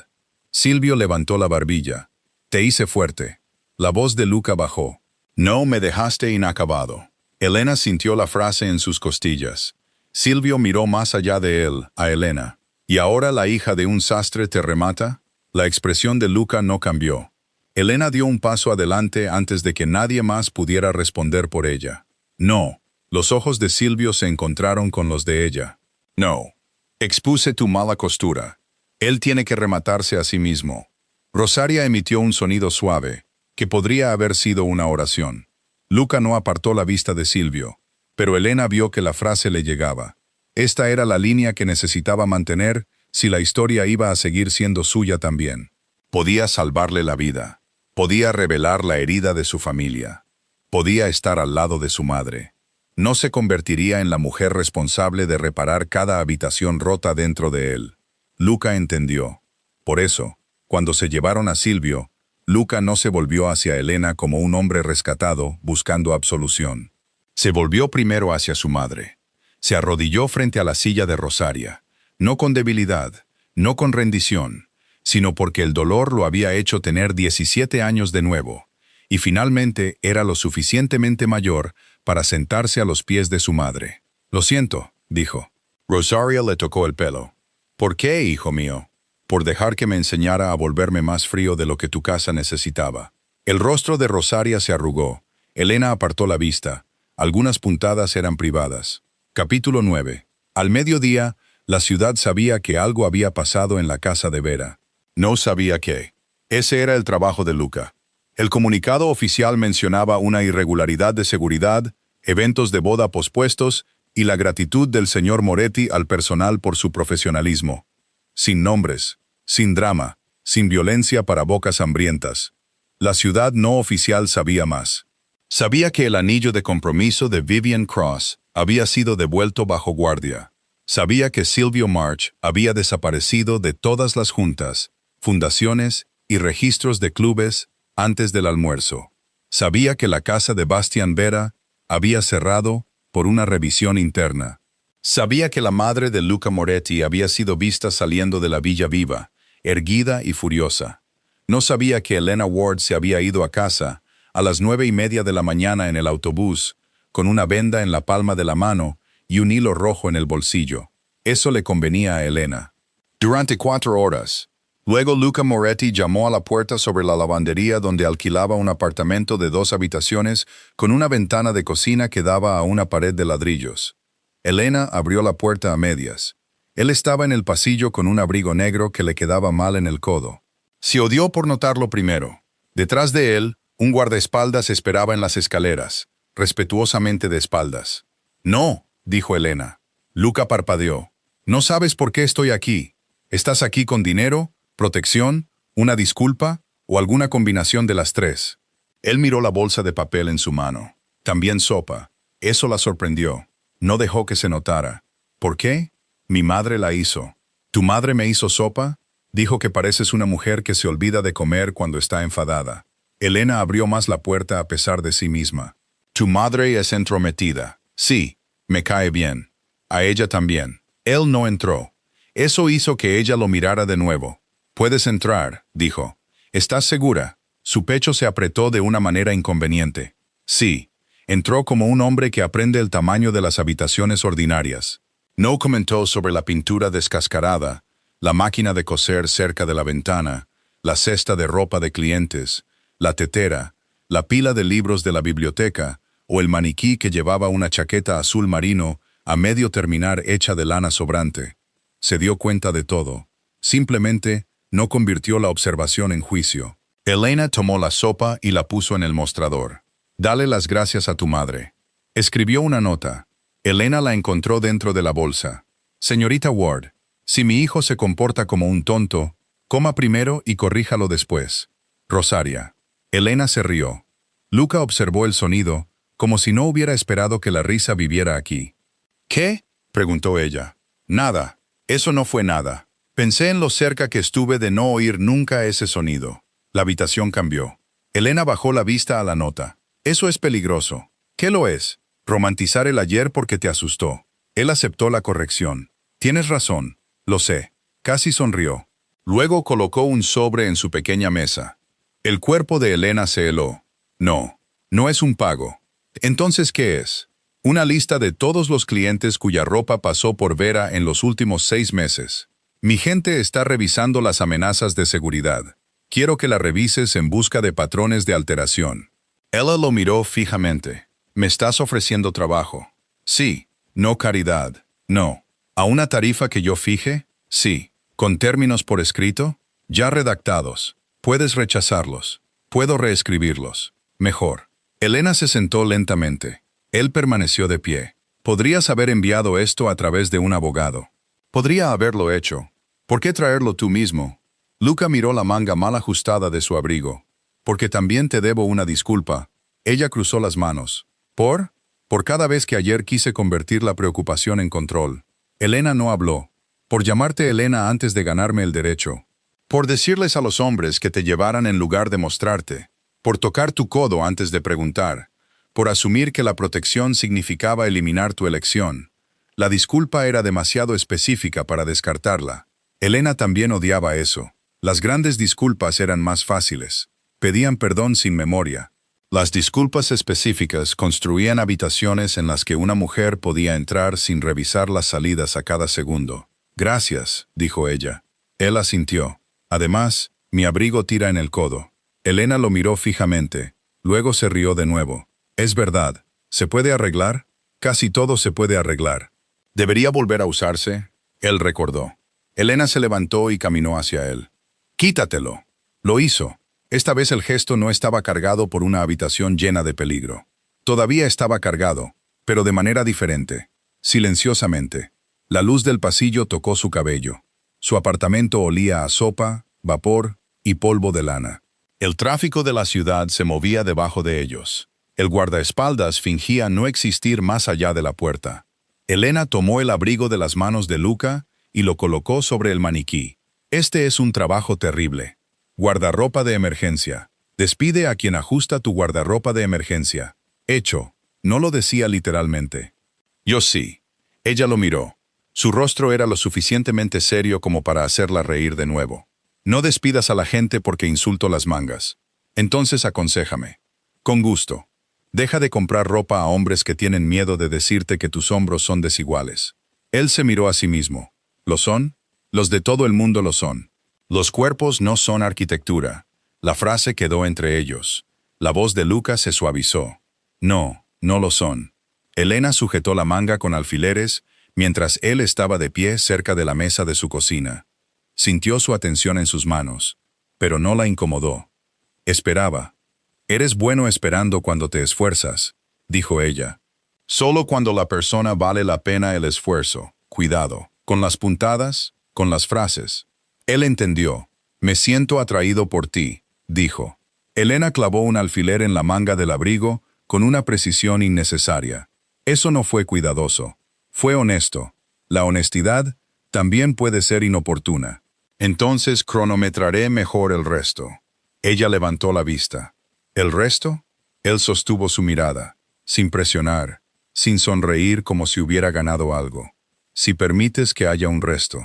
Silvio levantó la barbilla. Te hice fuerte. La voz de Luca bajó. No me dejaste inacabado. Elena sintió la frase en sus costillas. Silvio miró más allá de él, a Elena. ¿Y ahora la hija de un sastre te remata? La expresión de Luca no cambió. Elena dio un paso adelante antes de que nadie más pudiera responder por ella. No. Los ojos de Silvio se encontraron con los de ella. No. Expuse tu mala costura. Él tiene que rematarse a sí mismo. Rosaria emitió un sonido suave, que podría haber sido una oración. Luca no apartó la vista de Silvio, pero Elena vio que la frase le llegaba. Esta era la línea que necesitaba mantener si la historia iba a seguir siendo suya también. Podía salvarle la vida. Podía revelar la herida de su familia. Podía estar al lado de su madre. No se convertiría en la mujer responsable de reparar cada habitación rota dentro de él. Luca entendió. Por eso, cuando se llevaron a Silvio, Luca no se volvió hacia Elena como un hombre rescatado buscando absolución. Se volvió primero hacia su madre. Se arrodilló frente a la silla de Rosaria, no con debilidad, no con rendición, sino porque el dolor lo había hecho tener 17 años de nuevo, y finalmente era lo suficientemente mayor para sentarse a los pies de su madre. Lo siento, dijo. Rosaria le tocó el pelo. ¿Por qué, hijo mío? Por dejar que me enseñara a volverme más frío de lo que tu casa necesitaba. El rostro de Rosaria se arrugó. Elena apartó la vista. Algunas puntadas eran privadas. Capítulo 9. Al mediodía, la ciudad sabía que algo había pasado en la casa de Vera. No sabía qué. Ese era el trabajo de Luca. El comunicado oficial mencionaba una irregularidad de seguridad, eventos de boda pospuestos y la gratitud del señor Moretti al personal por su profesionalismo. Sin nombres, sin drama, sin violencia para bocas hambrientas. La ciudad no oficial sabía más. Sabía que el anillo de compromiso de Vivian Cross había sido devuelto bajo guardia. Sabía que Silvio March había desaparecido de todas las juntas, fundaciones y registros de clubes antes del almuerzo. Sabía que la casa de Bastian Vera había cerrado por una revisión interna. Sabía que la madre de Luca Moretti había sido vista saliendo de la Villa Viva, erguida y furiosa. No sabía que Elena Ward se había ido a casa a las 9:30 de la mañana en el autobús, con una venda en la palma de la mano y un hilo rojo en el bolsillo. Eso le convenía a Elena. Durante 4 horas. Luego Luca Moretti llamó a la puerta sobre la lavandería donde alquilaba un apartamento de 2 habitaciones con una ventana de cocina que daba a una pared de ladrillos. Elena abrió la puerta a medias. Él estaba en el pasillo con un abrigo negro que le quedaba mal en el codo. Se odió por notarlo primero. Detrás de él, un guardaespaldas esperaba en las escaleras, respetuosamente de espaldas. «No», dijo Elena. Luca parpadeó. «No sabes por qué estoy aquí. ¿Estás aquí con dinero, protección, una disculpa o alguna combinación de las 3?» Él miró la bolsa de papel en su mano. También sopa. Eso la sorprendió. No dejó que se notara. ¿Por qué? Mi madre la hizo. ¿Tu madre me hizo sopa? Dijo que pareces una mujer que se olvida de comer cuando está enfadada. Elena abrió más la puerta a pesar de sí misma. Tu madre es entrometida. Sí, me cae bien. A ella también. Él no entró. Eso hizo que ella lo mirara de nuevo. Puedes entrar, dijo. ¿Estás segura? Su pecho se apretó de una manera inconveniente. Sí. Entró como un hombre que aprende el tamaño de las habitaciones ordinarias. No comentó sobre la pintura descascarada, la máquina de coser cerca de la ventana, la cesta de ropa de clientes, la tetera, la pila de libros de la biblioteca o el maniquí que llevaba una chaqueta azul marino a medio terminar hecha de lana sobrante. Se dio cuenta de todo. Simplemente no convirtió la observación en juicio. Elena tomó la sopa y la puso en el mostrador. Dale las gracias a tu madre. Escribió una nota. Elena la encontró dentro de la bolsa. Señorita Ward, si mi hijo se comporta como un tonto, coma primero y corríjalo después. Rosaria. Elena se rió. Luca observó el sonido, como si no hubiera esperado que la risa viviera aquí. ¿Qué? Preguntó ella. Nada. Eso no fue nada. Pensé en lo cerca que estuve de no oír nunca ese sonido. La habitación cambió. Elena bajó la vista a la nota. Eso es peligroso. ¿Qué lo es? Romantizar el ayer porque te asustó. Él aceptó la corrección. Tienes razón, lo sé. Casi sonrió. Luego colocó un sobre en su pequeña mesa. El cuerpo de Elena se heló. No, no es un pago. Entonces, ¿qué es? Una lista de todos los clientes cuya ropa pasó por Vera en los últimos 6 meses. Mi gente está revisando las amenazas de seguridad. Quiero que la revises en busca de patrones de alteración. Ella lo miró fijamente. ¿Me estás ofreciendo trabajo? Sí. No caridad. No. ¿A una tarifa que yo fije? Sí. ¿Con términos por escrito? Ya redactados. Puedes rechazarlos. Puedo reescribirlos. Mejor. Elena se sentó lentamente. Él permaneció de pie. Podrías haber enviado esto a través de un abogado. Podría haberlo hecho. ¿Por qué traerlo tú mismo? Luca miró la manga mal ajustada de su abrigo. Porque también te debo una disculpa. Ella cruzó las manos. Por cada vez que ayer quise convertir la preocupación en control. Elena no habló. Por llamarte Elena antes de ganarme el derecho. Por decirles a los hombres que te llevaran en lugar de mostrarte. Por tocar tu codo antes de preguntar. Por asumir que la protección significaba eliminar tu elección. La disculpa era demasiado específica para descartarla. Elena también odiaba eso. Las grandes disculpas eran más fáciles. Pedían perdón sin memoria. Las disculpas específicas construían habitaciones en las que una mujer podía entrar sin revisar las salidas a cada segundo. Gracias, dijo ella. Él asintió. Además, mi abrigo tira en el codo. Elena lo miró fijamente. Luego se rió de nuevo. Es verdad. ¿Se puede arreglar? Casi todo se puede arreglar. ¿Debería volver a usarse? Él recordó. Elena se levantó y caminó hacia él. Quítatelo. Lo hizo. Esta vez el gesto no estaba cargado por una habitación llena de peligro. Todavía estaba cargado, pero de manera diferente. Silenciosamente. La luz del pasillo tocó su cabello. Su apartamento olía a sopa, vapor y polvo de lana. El tráfico de la ciudad se movía debajo de ellos. El guardaespaldas fingía no existir más allá de la puerta. Elena tomó el abrigo de las manos de Luca y lo colocó sobre el maniquí. Este es un trabajo terrible. Guardarropa de emergencia. Despide a quien ajusta tu guardarropa de emergencia. Hecho. No lo decía literalmente. Yo sí. Ella lo miró. Su rostro era lo suficientemente serio como para hacerla reír de nuevo. No despidas a la gente porque insulto las mangas. Entonces aconséjame. Con gusto. Deja de comprar ropa a hombres que tienen miedo de decirte que tus hombros son desiguales. Él se miró a sí mismo. ¿Lo son? Los de todo el mundo lo son. Los cuerpos no son arquitectura. La frase quedó entre ellos. La voz de Luca se suavizó. No, no lo son. Elena sujetó la manga con alfileres mientras él estaba de pie cerca de la mesa de su cocina. Sintió su atención en sus manos, pero no la incomodó. Esperaba. Eres bueno esperando cuando te esfuerzas, dijo ella. Solo cuando la persona vale la pena el esfuerzo. Cuidado. Con las puntadas, con las frases. Él entendió. Me siento atraído por ti, dijo. Elena clavó un alfiler en la manga del abrigo con una precisión innecesaria. Eso no fue cuidadoso. Fue honesto. La honestidad también puede ser inoportuna. Entonces cronometraré mejor el resto. Ella levantó la vista. ¿El resto? Él sostuvo su mirada, sin presionar, sin sonreír como si hubiera ganado algo. Si permites que haya un resto.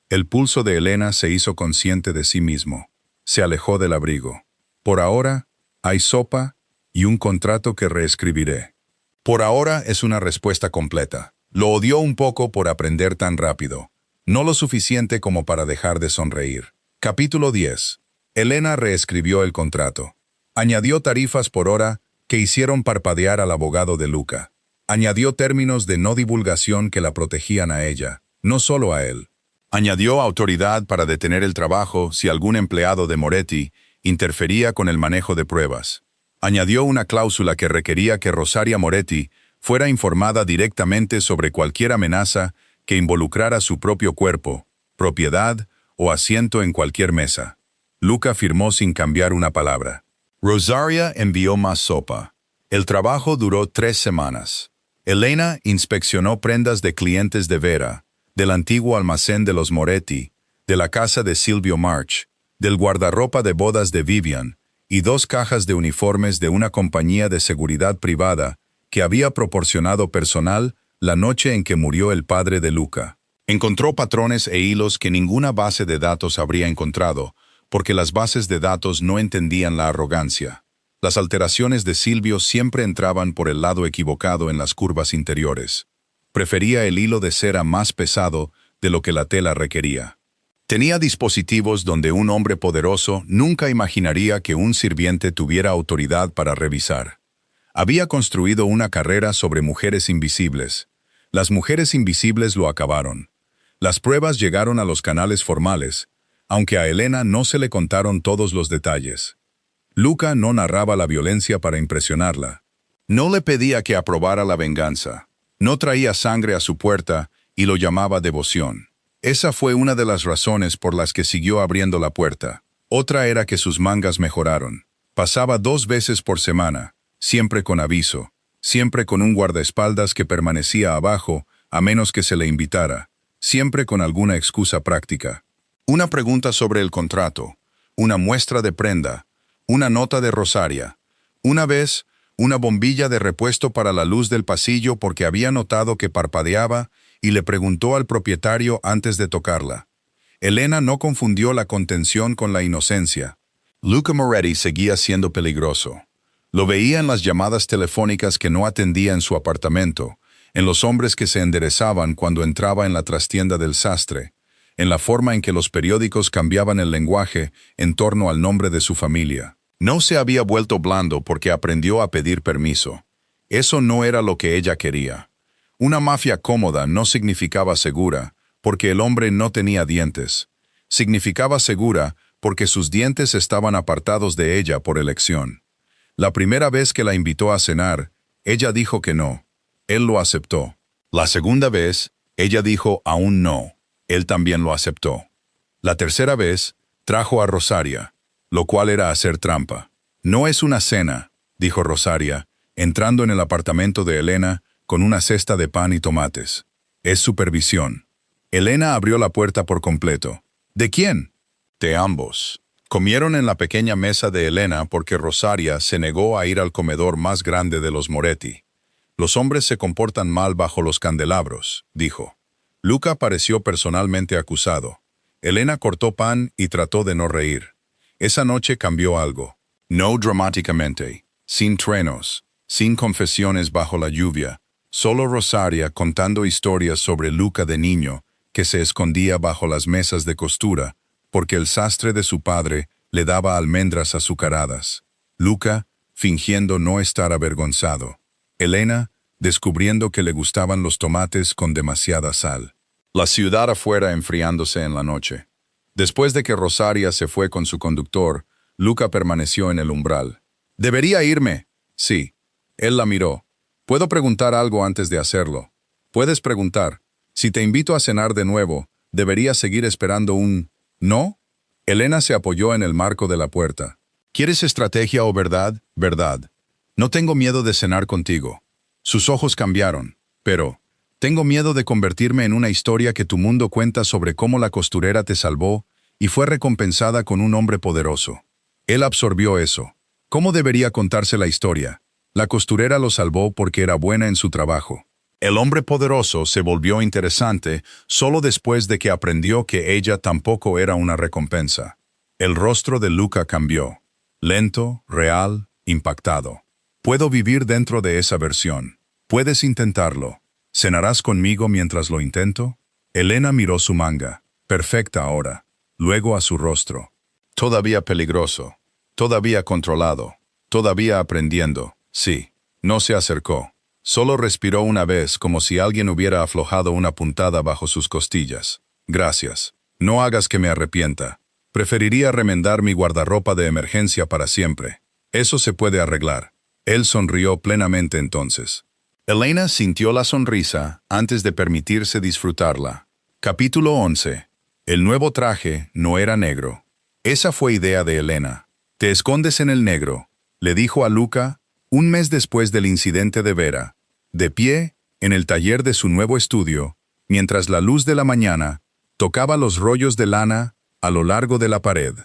El pulso de Elena se hizo consciente de sí mismo. Se alejó del abrigo. Por ahora, hay sopa y un contrato que reescribiré. Por ahora es una respuesta completa. Lo odió un poco por aprender tan rápido. No lo suficiente como para dejar de sonreír. Capítulo 10. Elena reescribió el contrato. Añadió tarifas por hora que hicieron parpadear al abogado de Luca. Añadió términos de no divulgación que la protegían a ella, no solo a él. Añadió autoridad para detener el trabajo si algún empleado de Moretti interfería con el manejo de pruebas. Añadió una cláusula que requería que Rosaria Moretti fuera informada directamente sobre cualquier amenaza que involucrara su propio cuerpo, propiedad o asiento en cualquier mesa. Luca firmó sin cambiar una palabra. Rosaria envió más sopa. El trabajo duró 3 semanas. Elena inspeccionó prendas de clientes de Vera, del antiguo almacén de los Moretti, de la casa de Silvio March, del guardarropa de bodas de Vivian y 2 cajas de uniformes de una compañía de seguridad privada que había proporcionado personal la noche en que murió el padre de Luca. Encontró patrones e hilos que ninguna base de datos habría encontrado, porque las bases de datos no entendían la arrogancia. Las alteraciones de Silvio siempre entraban por el lado equivocado en las curvas interiores. Prefería el hilo de cera más pesado de lo que la tela requería. Tenía dispositivos donde un hombre poderoso nunca imaginaría que un sirviente tuviera autoridad para revisar. Había construido una carrera sobre mujeres invisibles. Las mujeres invisibles lo acabaron. Las pruebas llegaron a los canales formales, aunque a Elena no se le contaron todos los detalles. Luca no narraba la violencia para impresionarla. No le pedía que aprobara la venganza. No traía sangre a su puerta y lo llamaba devoción. Esa fue una de las razones por las que siguió abriendo la puerta. Otra era que sus mangas mejoraron. Pasaba 2 veces por semana, siempre con aviso, siempre con un guardaespaldas que permanecía abajo a menos que se le invitara, siempre con alguna excusa práctica. Una pregunta sobre el contrato, una muestra de prenda, una nota de Rosaria. Una vez, una bombilla de repuesto para la luz del pasillo porque había notado que parpadeaba y le preguntó al propietario antes de tocarla. Elena no confundió la contención con la inocencia. Luca Moretti seguía siendo peligroso. Lo veía en las llamadas telefónicas que no atendía en su apartamento, en los hombres que se enderezaban cuando entraba en la trastienda del sastre, en la forma en que los periódicos cambiaban el lenguaje en torno al nombre de su familia. No se había vuelto blando porque aprendió a pedir permiso. Eso no era lo que ella quería. Una mafia cómoda no significaba segura, porque el hombre no tenía dientes. Significaba segura porque sus dientes estaban apartados de ella por elección. La primera vez que la invitó a cenar, ella dijo que no. Él lo aceptó. La segunda vez, ella dijo aún no. Él también lo aceptó. La tercera vez, trajo a Rosaria, lo cual era hacer trampa. No es una cena, dijo Rosaria, entrando en el apartamento de Elena con una cesta de pan y tomates. Es supervisión. Elena abrió la puerta por completo. ¿De quién? De ambos. Comieron en la pequeña mesa de Elena porque Rosaria se negó a ir al comedor más grande de los Moretti. Los hombres se comportan mal bajo los candelabros, dijo. Luca pareció personalmente acusado. Elena cortó pan y trató de no reír. Esa noche cambió algo. No dramáticamente, sin truenos, sin confesiones bajo la lluvia, solo Rosaria contando historias sobre Luca de niño que se escondía bajo las mesas de costura porque el sastre de su padre le daba almendras azucaradas. Luca, fingiendo no estar avergonzado. Elena, descubriendo que le gustaban los tomates con demasiada sal. La ciudad afuera enfriándose en la noche. Después de que Rosaria se fue con su conductor, Luca permaneció en el umbral. «¿Debería irme?» «Sí». Él la miró. «¿Puedo preguntar algo antes de hacerlo?» «Puedes preguntar. Si te invito a cenar de nuevo, ¿deberías seguir esperando un no?» Elena se apoyó en el marco de la puerta. «¿Quieres estrategia o verdad? Verdad. No tengo miedo de cenar contigo». Sus ojos cambiaron. «Pero, tengo miedo de convertirme en una historia que tu mundo cuenta sobre cómo la costurera te salvó y fue recompensada con un hombre poderoso». Él absorbió eso. ¿Cómo debería contarse la historia? La costurera lo salvó porque era buena en su trabajo. El hombre poderoso se volvió interesante solo después de que aprendió que ella tampoco era una recompensa. El rostro de Luca cambió. Lento, real, impactado. «Puedo vivir dentro de esa versión. Puedes intentarlo. ¿Cenarás conmigo mientras lo intento?» Elena miró su manga. Perfecta ahora. Luego a su rostro. Todavía peligroso. Todavía controlado. Todavía aprendiendo. Sí. No se acercó. Solo respiró una vez como si alguien hubiera aflojado una puntada bajo sus costillas. «Gracias. No hagas que me arrepienta. Preferiría remendar mi guardarropa de emergencia para siempre. Eso se puede arreglar». Él sonrió plenamente entonces. Elena sintió la sonrisa antes de permitirse disfrutarla. Capítulo 11. El nuevo traje no era negro. Esa fue idea de Elena. «Te escondes en el negro», le dijo a Luca, un mes después del incidente de Vera, de pie en el taller de su nuevo estudio, mientras la luz de la mañana tocaba los rollos de lana a lo largo de la pared.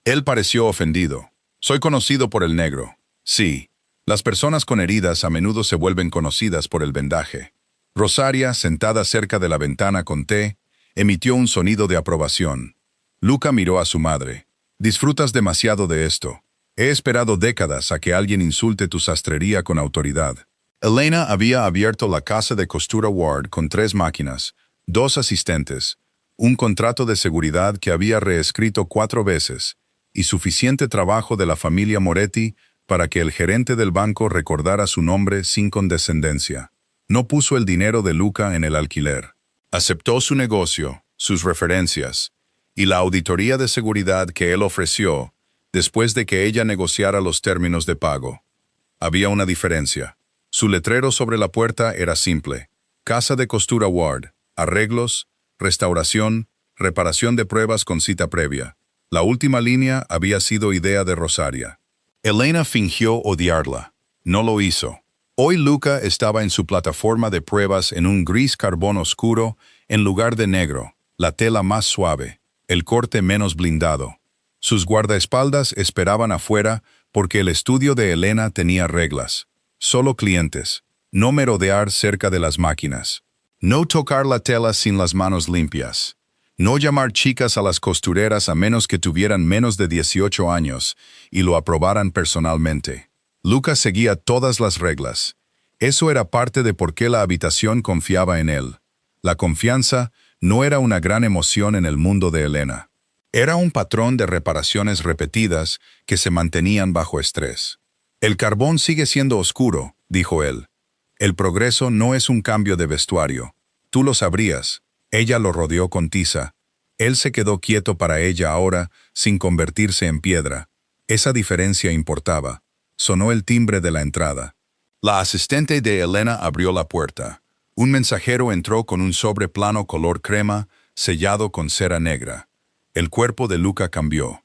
Él pareció ofendido. «Soy conocido por el negro». «Sí». Las personas con heridas a menudo se vuelven conocidas por el vendaje. Rosaria, sentada cerca de la ventana con té, emitió un sonido de aprobación. Luca miró a su madre. «Disfrutas demasiado de esto. He esperado décadas a que alguien insulte tu sastrería con autoridad». Elena había abierto la casa de costura Ward con 3 máquinas, 2 asistentes, un contrato de seguridad que había reescrito 4 veces, y suficiente trabajo de la familia Moretti para que el gerente del banco recordara su nombre sin condescendencia. No puso el dinero de Luca en el alquiler. Aceptó su negocio, sus referencias, y la auditoría de seguridad que él ofreció después de que ella negociara los términos de pago. Había una diferencia. Su letrero sobre la puerta era simple: Casa de costura Ward, arreglos, restauración, reparación de pruebas con cita previa. La última línea había sido idea de Rosaria. Elena fingió odiarla. No lo hizo. Hoy Luca estaba en su plataforma de pruebas en un gris carbón oscuro en lugar de negro, la tela más suave, el corte menos blindado. Sus guardaespaldas esperaban afuera porque el estudio de Elena tenía reglas. Solo clientes. No merodear cerca de las máquinas. No tocar la tela sin las manos limpias. No llamar chicas a las costureras a menos que tuvieran menos de 18 años y lo aprobaran personalmente. Luca seguía todas las reglas. Eso era parte de por qué la habitación confiaba en él. La confianza no era una gran emoción en el mundo de Elena. Era un patrón de reparaciones repetidas que se mantenían bajo estrés. «El carbón sigue siendo oscuro», dijo él. «El progreso no es un cambio de vestuario. Tú lo sabrías». Ella lo rodeó con tiza. Él se quedó quieto para ella ahora, sin convertirse en piedra. Esa diferencia importaba. Sonó el timbre de la entrada. La asistente de Elena abrió la puerta. Un mensajero entró con un sobre plano color crema, sellado con cera negra. El cuerpo de Luca cambió.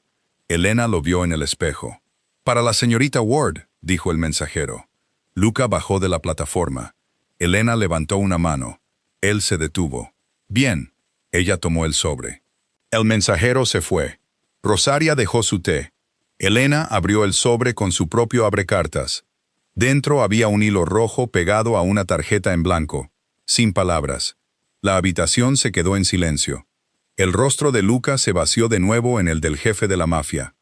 Elena lo vio en el espejo. «Para la señorita Ward», dijo el mensajero. Luca bajó de la plataforma. Elena levantó una mano. Él se detuvo. «Bien». Ella tomó el sobre. El mensajero se fue. Rosaria dejó su té. Elena abrió el sobre con su propio abrecartas. Dentro había un hilo rojo pegado a una tarjeta en blanco. Sin palabras. La habitación se quedó en silencio. El rostro de Luca se vació de nuevo en el del jefe de la mafia.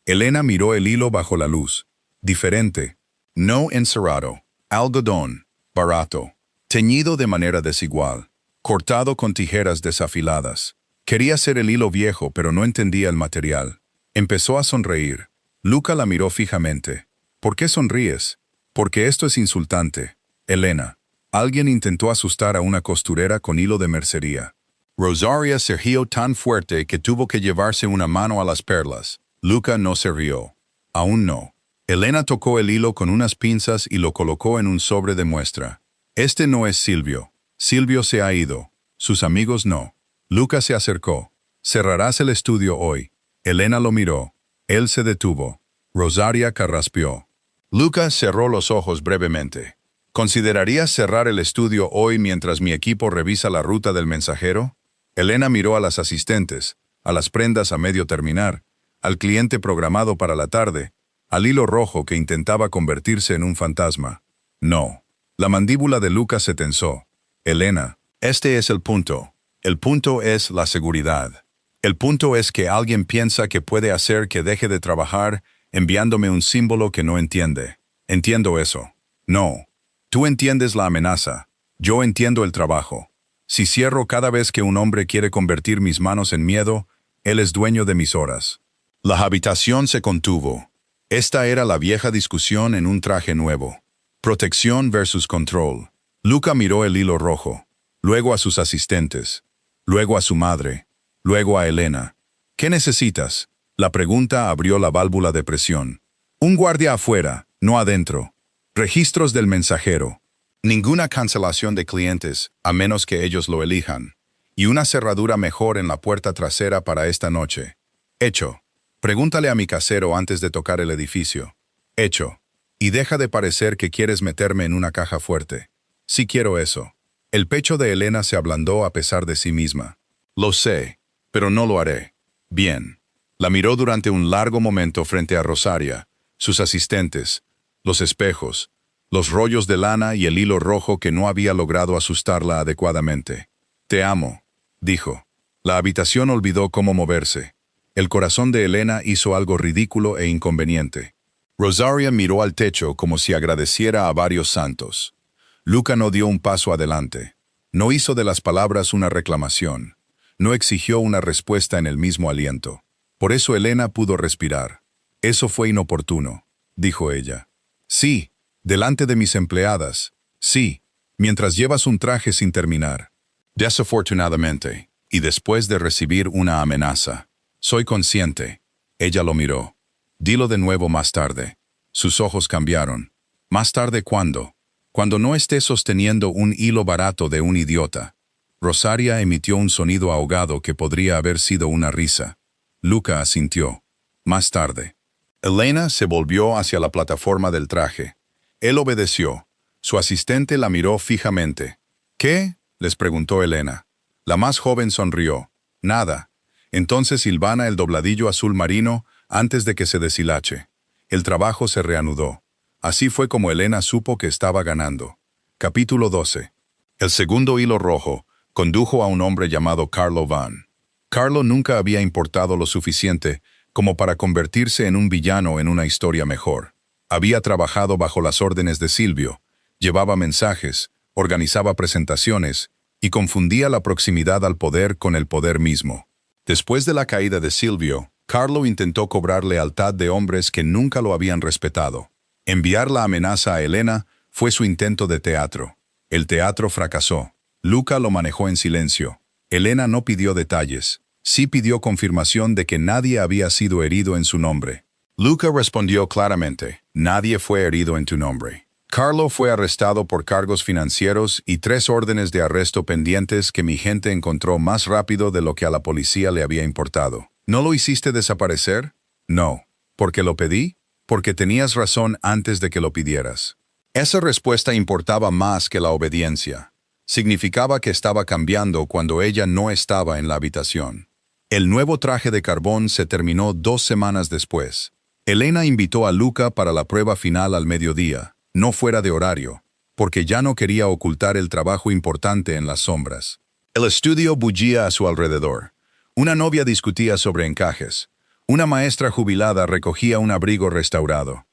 Elena miró el hilo bajo la luz. Diferente. No encerado. Algodón. Barato. Teñido de manera desigual. Cortado con tijeras desafiladas. Quería ser el hilo viejo, pero no entendía el material. Empezó a sonreír. Luca la miró fijamente. «¿Por qué sonríes?» «Porque esto es insultante, Elena». Alguien intentó asustar a una costurera con hilo de mercería. Rosaria se rió tan fuerte que tuvo que llevarse una mano a las perlas. Luca no se rió. Aún no. Elena tocó el hilo con unas pinzas y lo colocó en un sobre de muestra. «Este no es Silvio. Silvio se ha ido. Sus amigos no». Luca se acercó. «¿Cerrarás el estudio hoy?» Elena lo miró. Él se detuvo. Rosaria carraspeó. Luca cerró los ojos brevemente. «¿Considerarías cerrar el estudio hoy mientras mi equipo revisa la ruta del mensajero?» Elena miró a las asistentes, a las prendas a medio terminar, al cliente programado para la tarde, al hilo rojo que intentaba convertirse en un fantasma. No. La mandíbula de Luca se tensó. «Elena, este es el punto. El punto es la seguridad. El punto es que alguien piensa que puede hacer que deje de trabajar enviándome un símbolo que no entiende. Entiendo eso. No. Tú entiendes la amenaza. Yo entiendo el trabajo. Si cierro cada vez que un hombre quiere convertir mis manos en miedo, él es dueño de mis horas». La habitación se contuvo. Esta era la vieja discusión en un traje nuevo. Protección versus control. Luca miró el hilo rojo, luego a sus asistentes, luego a su madre, luego a Elena. «¿Qué necesitas?» La pregunta abrió la válvula de presión. «Un guardia afuera, no adentro. Registros del mensajero. Ninguna cancelación de clientes, a menos que ellos lo elijan. Y una cerradura mejor en la puerta trasera para esta noche. Hecho. Pregúntale a mi casero antes de tocar el edificio. Hecho. Y deja de parecer que quieres meterme en una caja fuerte. Sí quiero eso». El pecho de Elena se ablandó a pesar de sí misma. «Lo sé, pero no lo haré». «Bien». La miró durante un largo momento frente a Rosaria, sus asistentes, los espejos, los rollos de lana y el hilo rojo que no había logrado asustarla adecuadamente. «Te amo», dijo. La habitación olvidó cómo moverse. El corazón de Elena hizo algo ridículo e inconveniente. Rosaria miró al techo como si agradeciera a varios santos. Luca no dio un paso adelante. No hizo de las palabras una reclamación. No exigió una respuesta en el mismo aliento. Por eso Elena pudo respirar. «Eso fue inoportuno», dijo ella. «Sí, delante de mis empleadas. Sí, mientras llevas un traje sin terminar. Desafortunadamente, y después de recibir una amenaza. Soy consciente». Ella lo miró. «Dilo de nuevo más tarde». Sus ojos cambiaron. «¿Más tarde cuándo?» «Cuando no esté sosteniendo un hilo barato de un idiota». Rosaria emitió un sonido ahogado que podría haber sido una risa. Luca asintió. «Más tarde». Elena se volvió hacia la plataforma del traje. Él obedeció. Su asistente la miró fijamente. «¿Qué?», les preguntó Elena. La más joven sonrió. «Nada». Entonces silvana el dobladillo azul marino antes de que se deshilache. El trabajo se reanudó. Así fue como Elena supo que estaba ganando. Capítulo 12. El segundo hilo rojo condujo a un hombre llamado Carlo Van. Carlo nunca había importado lo suficiente como para convertirse en un villano en una historia mejor. Había trabajado bajo las órdenes de Silvio, llevaba mensajes, organizaba presentaciones y confundía la proximidad al poder con el poder mismo. Después de la caída de Silvio, Carlo intentó cobrar lealtad de hombres que nunca lo habían respetado. Enviar la amenaza a Elena fue su intento de teatro. El teatro fracasó. Luca lo manejó en silencio. Elena no pidió detalles. Sí pidió confirmación de que nadie había sido herido en su nombre. Luca respondió claramente: «Nadie fue herido en tu nombre». Carlo fue arrestado por cargos financieros y 3 órdenes de arresto pendientes que mi gente encontró más rápido de lo que a la policía le había importado. ¿No lo hiciste desaparecer? No. ¿Por qué lo pedí? Porque tenías razón antes de que lo pidieras. Esa respuesta importaba más que la obediencia. Significaba que estaba cambiando cuando ella no estaba en la habitación. El nuevo traje de carbón se terminó 2 semanas después. Elena invitó a Luca para la prueba final al mediodía, no fuera de horario, porque ya no quería ocultar el trabajo importante en las sombras. El estudio bullía a su alrededor. Una novia discutía sobre encajes. Una maestra jubilada recogía un abrigo restaurado.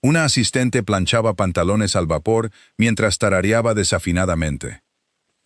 Una asistente planchaba pantalones al vapor mientras tarareaba desafinadamente.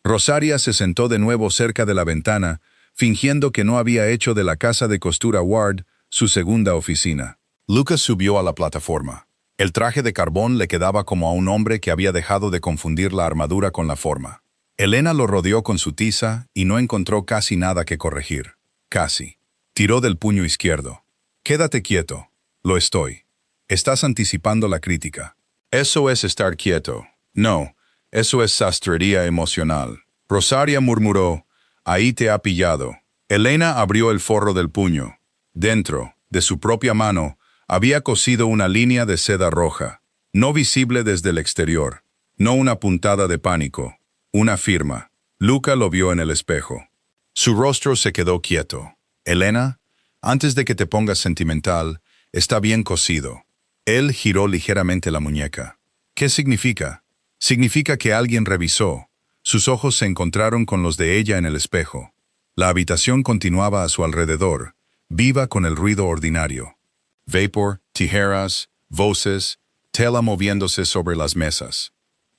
Rosaria se sentó de nuevo cerca de la ventana, fingiendo que no había hecho de la casa de costura Ward su segunda oficina. Lucas subió a la plataforma. El traje de carbón le quedaba como a un hombre que había dejado de confundir la armadura con la forma. Elena lo rodeó con su tiza y no encontró casi nada que corregir. Casi. Tiró del puño izquierdo. «Quédate quieto». «Lo estoy». «Estás anticipando la crítica». «Eso es estar quieto». «No, eso es sastrería emocional». Rosaria murmuró: «Ahí te ha pillado». Elena abrió el forro del puño. Dentro, de su propia mano, había cosido una línea de seda roja, no visible desde el exterior, no una puntada de pánico, una firma. Luca lo vio en el espejo. Su rostro se quedó quieto. «Elena, antes de que te pongas sentimental, está bien cosido». Él giró ligeramente la muñeca. «¿Qué significa?» «Significa que alguien revisó». Sus ojos se encontraron con los de ella en el espejo. La habitación continuaba a su alrededor, viva con el ruido ordinario. Vapor, tijeras, voces, tela moviéndose sobre las mesas.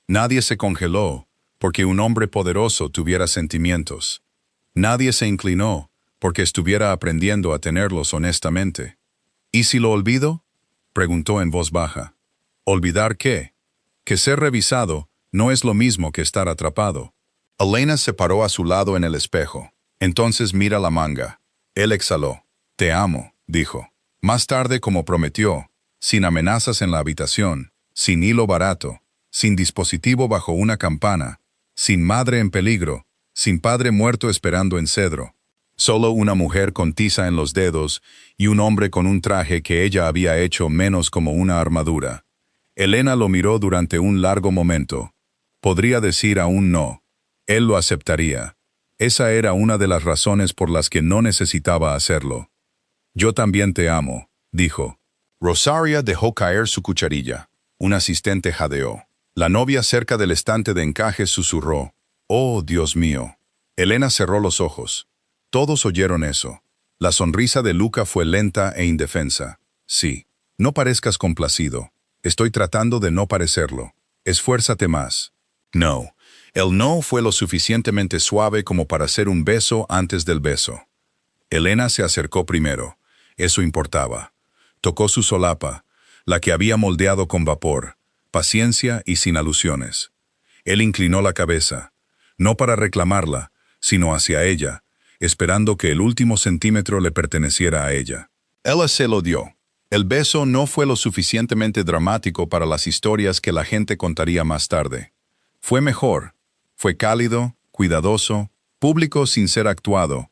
Nadie se congeló porque un hombre poderoso tuviera sentimientos. Nadie se inclinó porque estuviera aprendiendo a tenerlos honestamente. «¿Y si lo olvido?», preguntó en voz baja. «¿Olvidar qué?». «Que ser revisado no es lo mismo que estar atrapado». Elena se paró a su lado en el espejo. «Entonces mira la manga». Él exhaló. «Te amo», dijo. Más tarde, como prometió, sin amenazas en la habitación, sin hilo barato, sin dispositivo bajo una campana, sin madre en peligro, sin padre muerto esperando en cedro. Solo una mujer con tiza en los dedos y un hombre con un traje que ella había hecho menos como una armadura. Elena lo miró durante un largo momento. Podría decir aún no. Él lo aceptaría. Esa era una de las razones por las que no necesitaba hacerlo. «Yo también te amo», dijo. Rosaria dejó caer su cucharilla. Un asistente jadeó. La novia cerca del estante de encajes susurró: «Oh, Dios mío». Elena cerró los ojos. Todos oyeron eso. La sonrisa de Luca fue lenta e indefensa. «Sí, no parezcas complacido. Estoy tratando de no parecerlo. Esfuérzate más». No. El no fue lo suficientemente suave como para hacer un beso antes del beso. Elena se acercó primero. Eso importaba. Tocó su solapa, la que había moldeado con vapor, paciencia y sin alusiones. Él inclinó la cabeza, no para reclamarla, sino hacia ella, esperando que el último centímetro le perteneciera a ella. Ella se lo dio. El beso no fue lo suficientemente dramático para las historias que la gente contaría más tarde. Fue mejor. Fue cálido, cuidadoso, público sin ser actuado,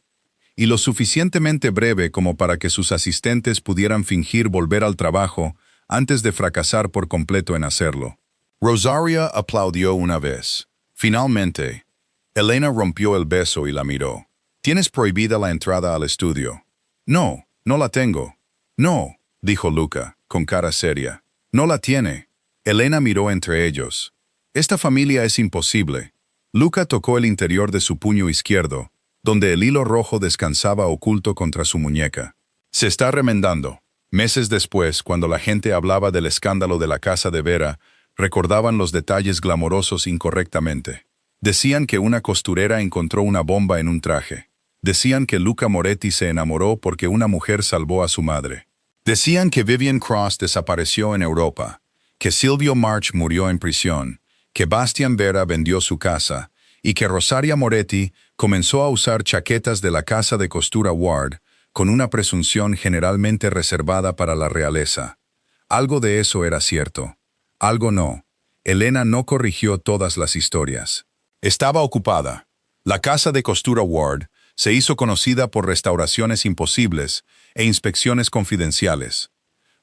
y lo suficientemente breve como para que sus asistentes pudieran fingir volver al trabajo antes de fracasar por completo en hacerlo. Rosaria aplaudió una vez. Finalmente, Elena rompió el beso y la miró. «¿Tienes prohibida la entrada al estudio?» «No, no la tengo». «No», dijo Luca, con cara seria. «No la tiene». Elena miró entre ellos. «Esta familia es imposible». Luca tocó el interior de su puño izquierdo, donde el hilo rojo descansaba oculto contra su muñeca. «Se está remendando». Meses después, cuando la gente hablaba del escándalo de la casa de Vera, recordaban los detalles glamorosos incorrectamente. Decían que una costurera encontró una bomba en un traje. Decían que Luca Moretti se enamoró porque una mujer salvó a su madre. Decían que Vivian Cross desapareció en Europa, que Silvio March murió en prisión, que Bastian Vera vendió su casa y que Rosaria Moretti comenzó a usar chaquetas de la casa de costura Ward con una presunción generalmente reservada para la realeza. Algo de eso era cierto. Algo no. Elena no corrigió todas las historias. Estaba ocupada. La casa de costura Ward se hizo conocida por restauraciones imposibles e inspecciones confidenciales.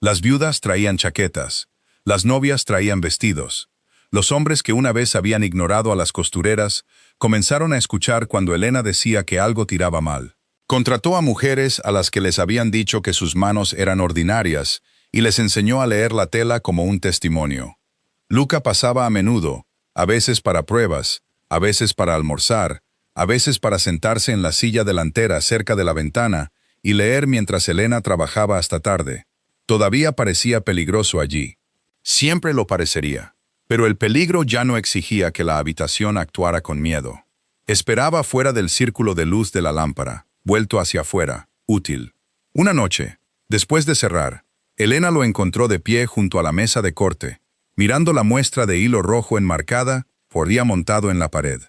Las viudas traían chaquetas. Las novias traían vestidos. Los hombres que una vez habían ignorado a las costureras comenzaron a escuchar cuando Elena decía que algo tiraba mal. Contrató a mujeres a las que les habían dicho que sus manos eran ordinarias y les enseñó a leer la tela como un testimonio. Luca pasaba a menudo, a veces para pruebas, a veces para almorzar, a veces para sentarse en la silla delantera cerca de la ventana y leer mientras Elena trabajaba hasta tarde. Todavía parecía peligroso allí. Siempre lo parecería. Pero el peligro ya no exigía que la habitación actuara con miedo. Esperaba fuera del círculo de luz de la lámpara, vuelto hacia afuera, útil. Una noche, después de cerrar, Elena lo encontró de pie junto a la mesa de corte, mirando la muestra de hilo rojo enmarcada por día montado en la pared.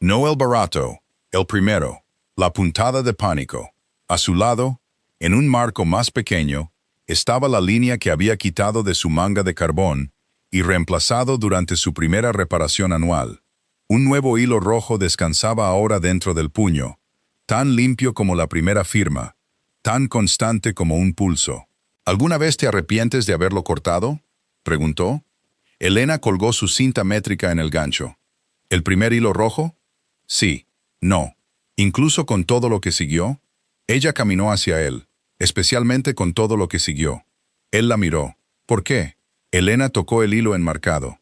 No el barato, el primero, la puntada de pánico. A su lado, en un marco más pequeño, estaba la línea que había quitado de su manga de carbón y reemplazado durante su primera reparación anual. Un nuevo hilo rojo descansaba ahora dentro del puño, tan limpio como la primera firma, tan constante como un pulso. ¿Alguna vez te arrepientes de haberlo cortado?, preguntó. Elena colgó su cinta métrica en el gancho. ¿El primer hilo rojo? Sí. No. ¿Incluso con todo lo que siguió? Ella caminó hacia él, especialmente con todo lo que siguió. Él la miró. ¿Por qué? Elena tocó el hilo enmarcado.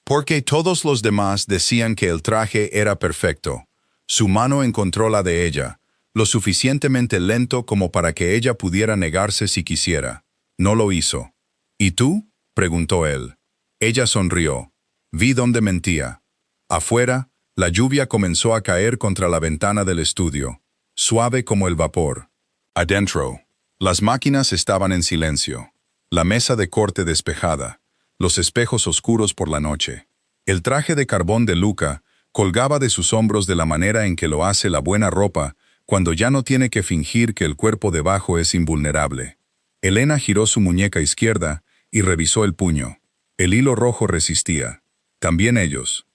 Porque todos los demás decían que el traje era perfecto. Su mano encontró la de ella, lo suficientemente lento como para que ella pudiera negarse si quisiera. No lo hizo. ¿Y tú?, preguntó él. Ella sonrió. Vi dónde mentía. Afuera, la lluvia comenzó a caer contra la ventana del estudio, suave como el vapor. Adentro, las máquinas estaban en silencio. La mesa de corte despejada, los espejos oscuros por la noche. El traje de carbón de Luca colgaba de sus hombros de la manera en que lo hace la buena ropa cuando ya no tiene que fingir que el cuerpo debajo es invulnerable. Elena giró su muñeca izquierda y revisó el puño. El hilo rojo resistía. También ellos.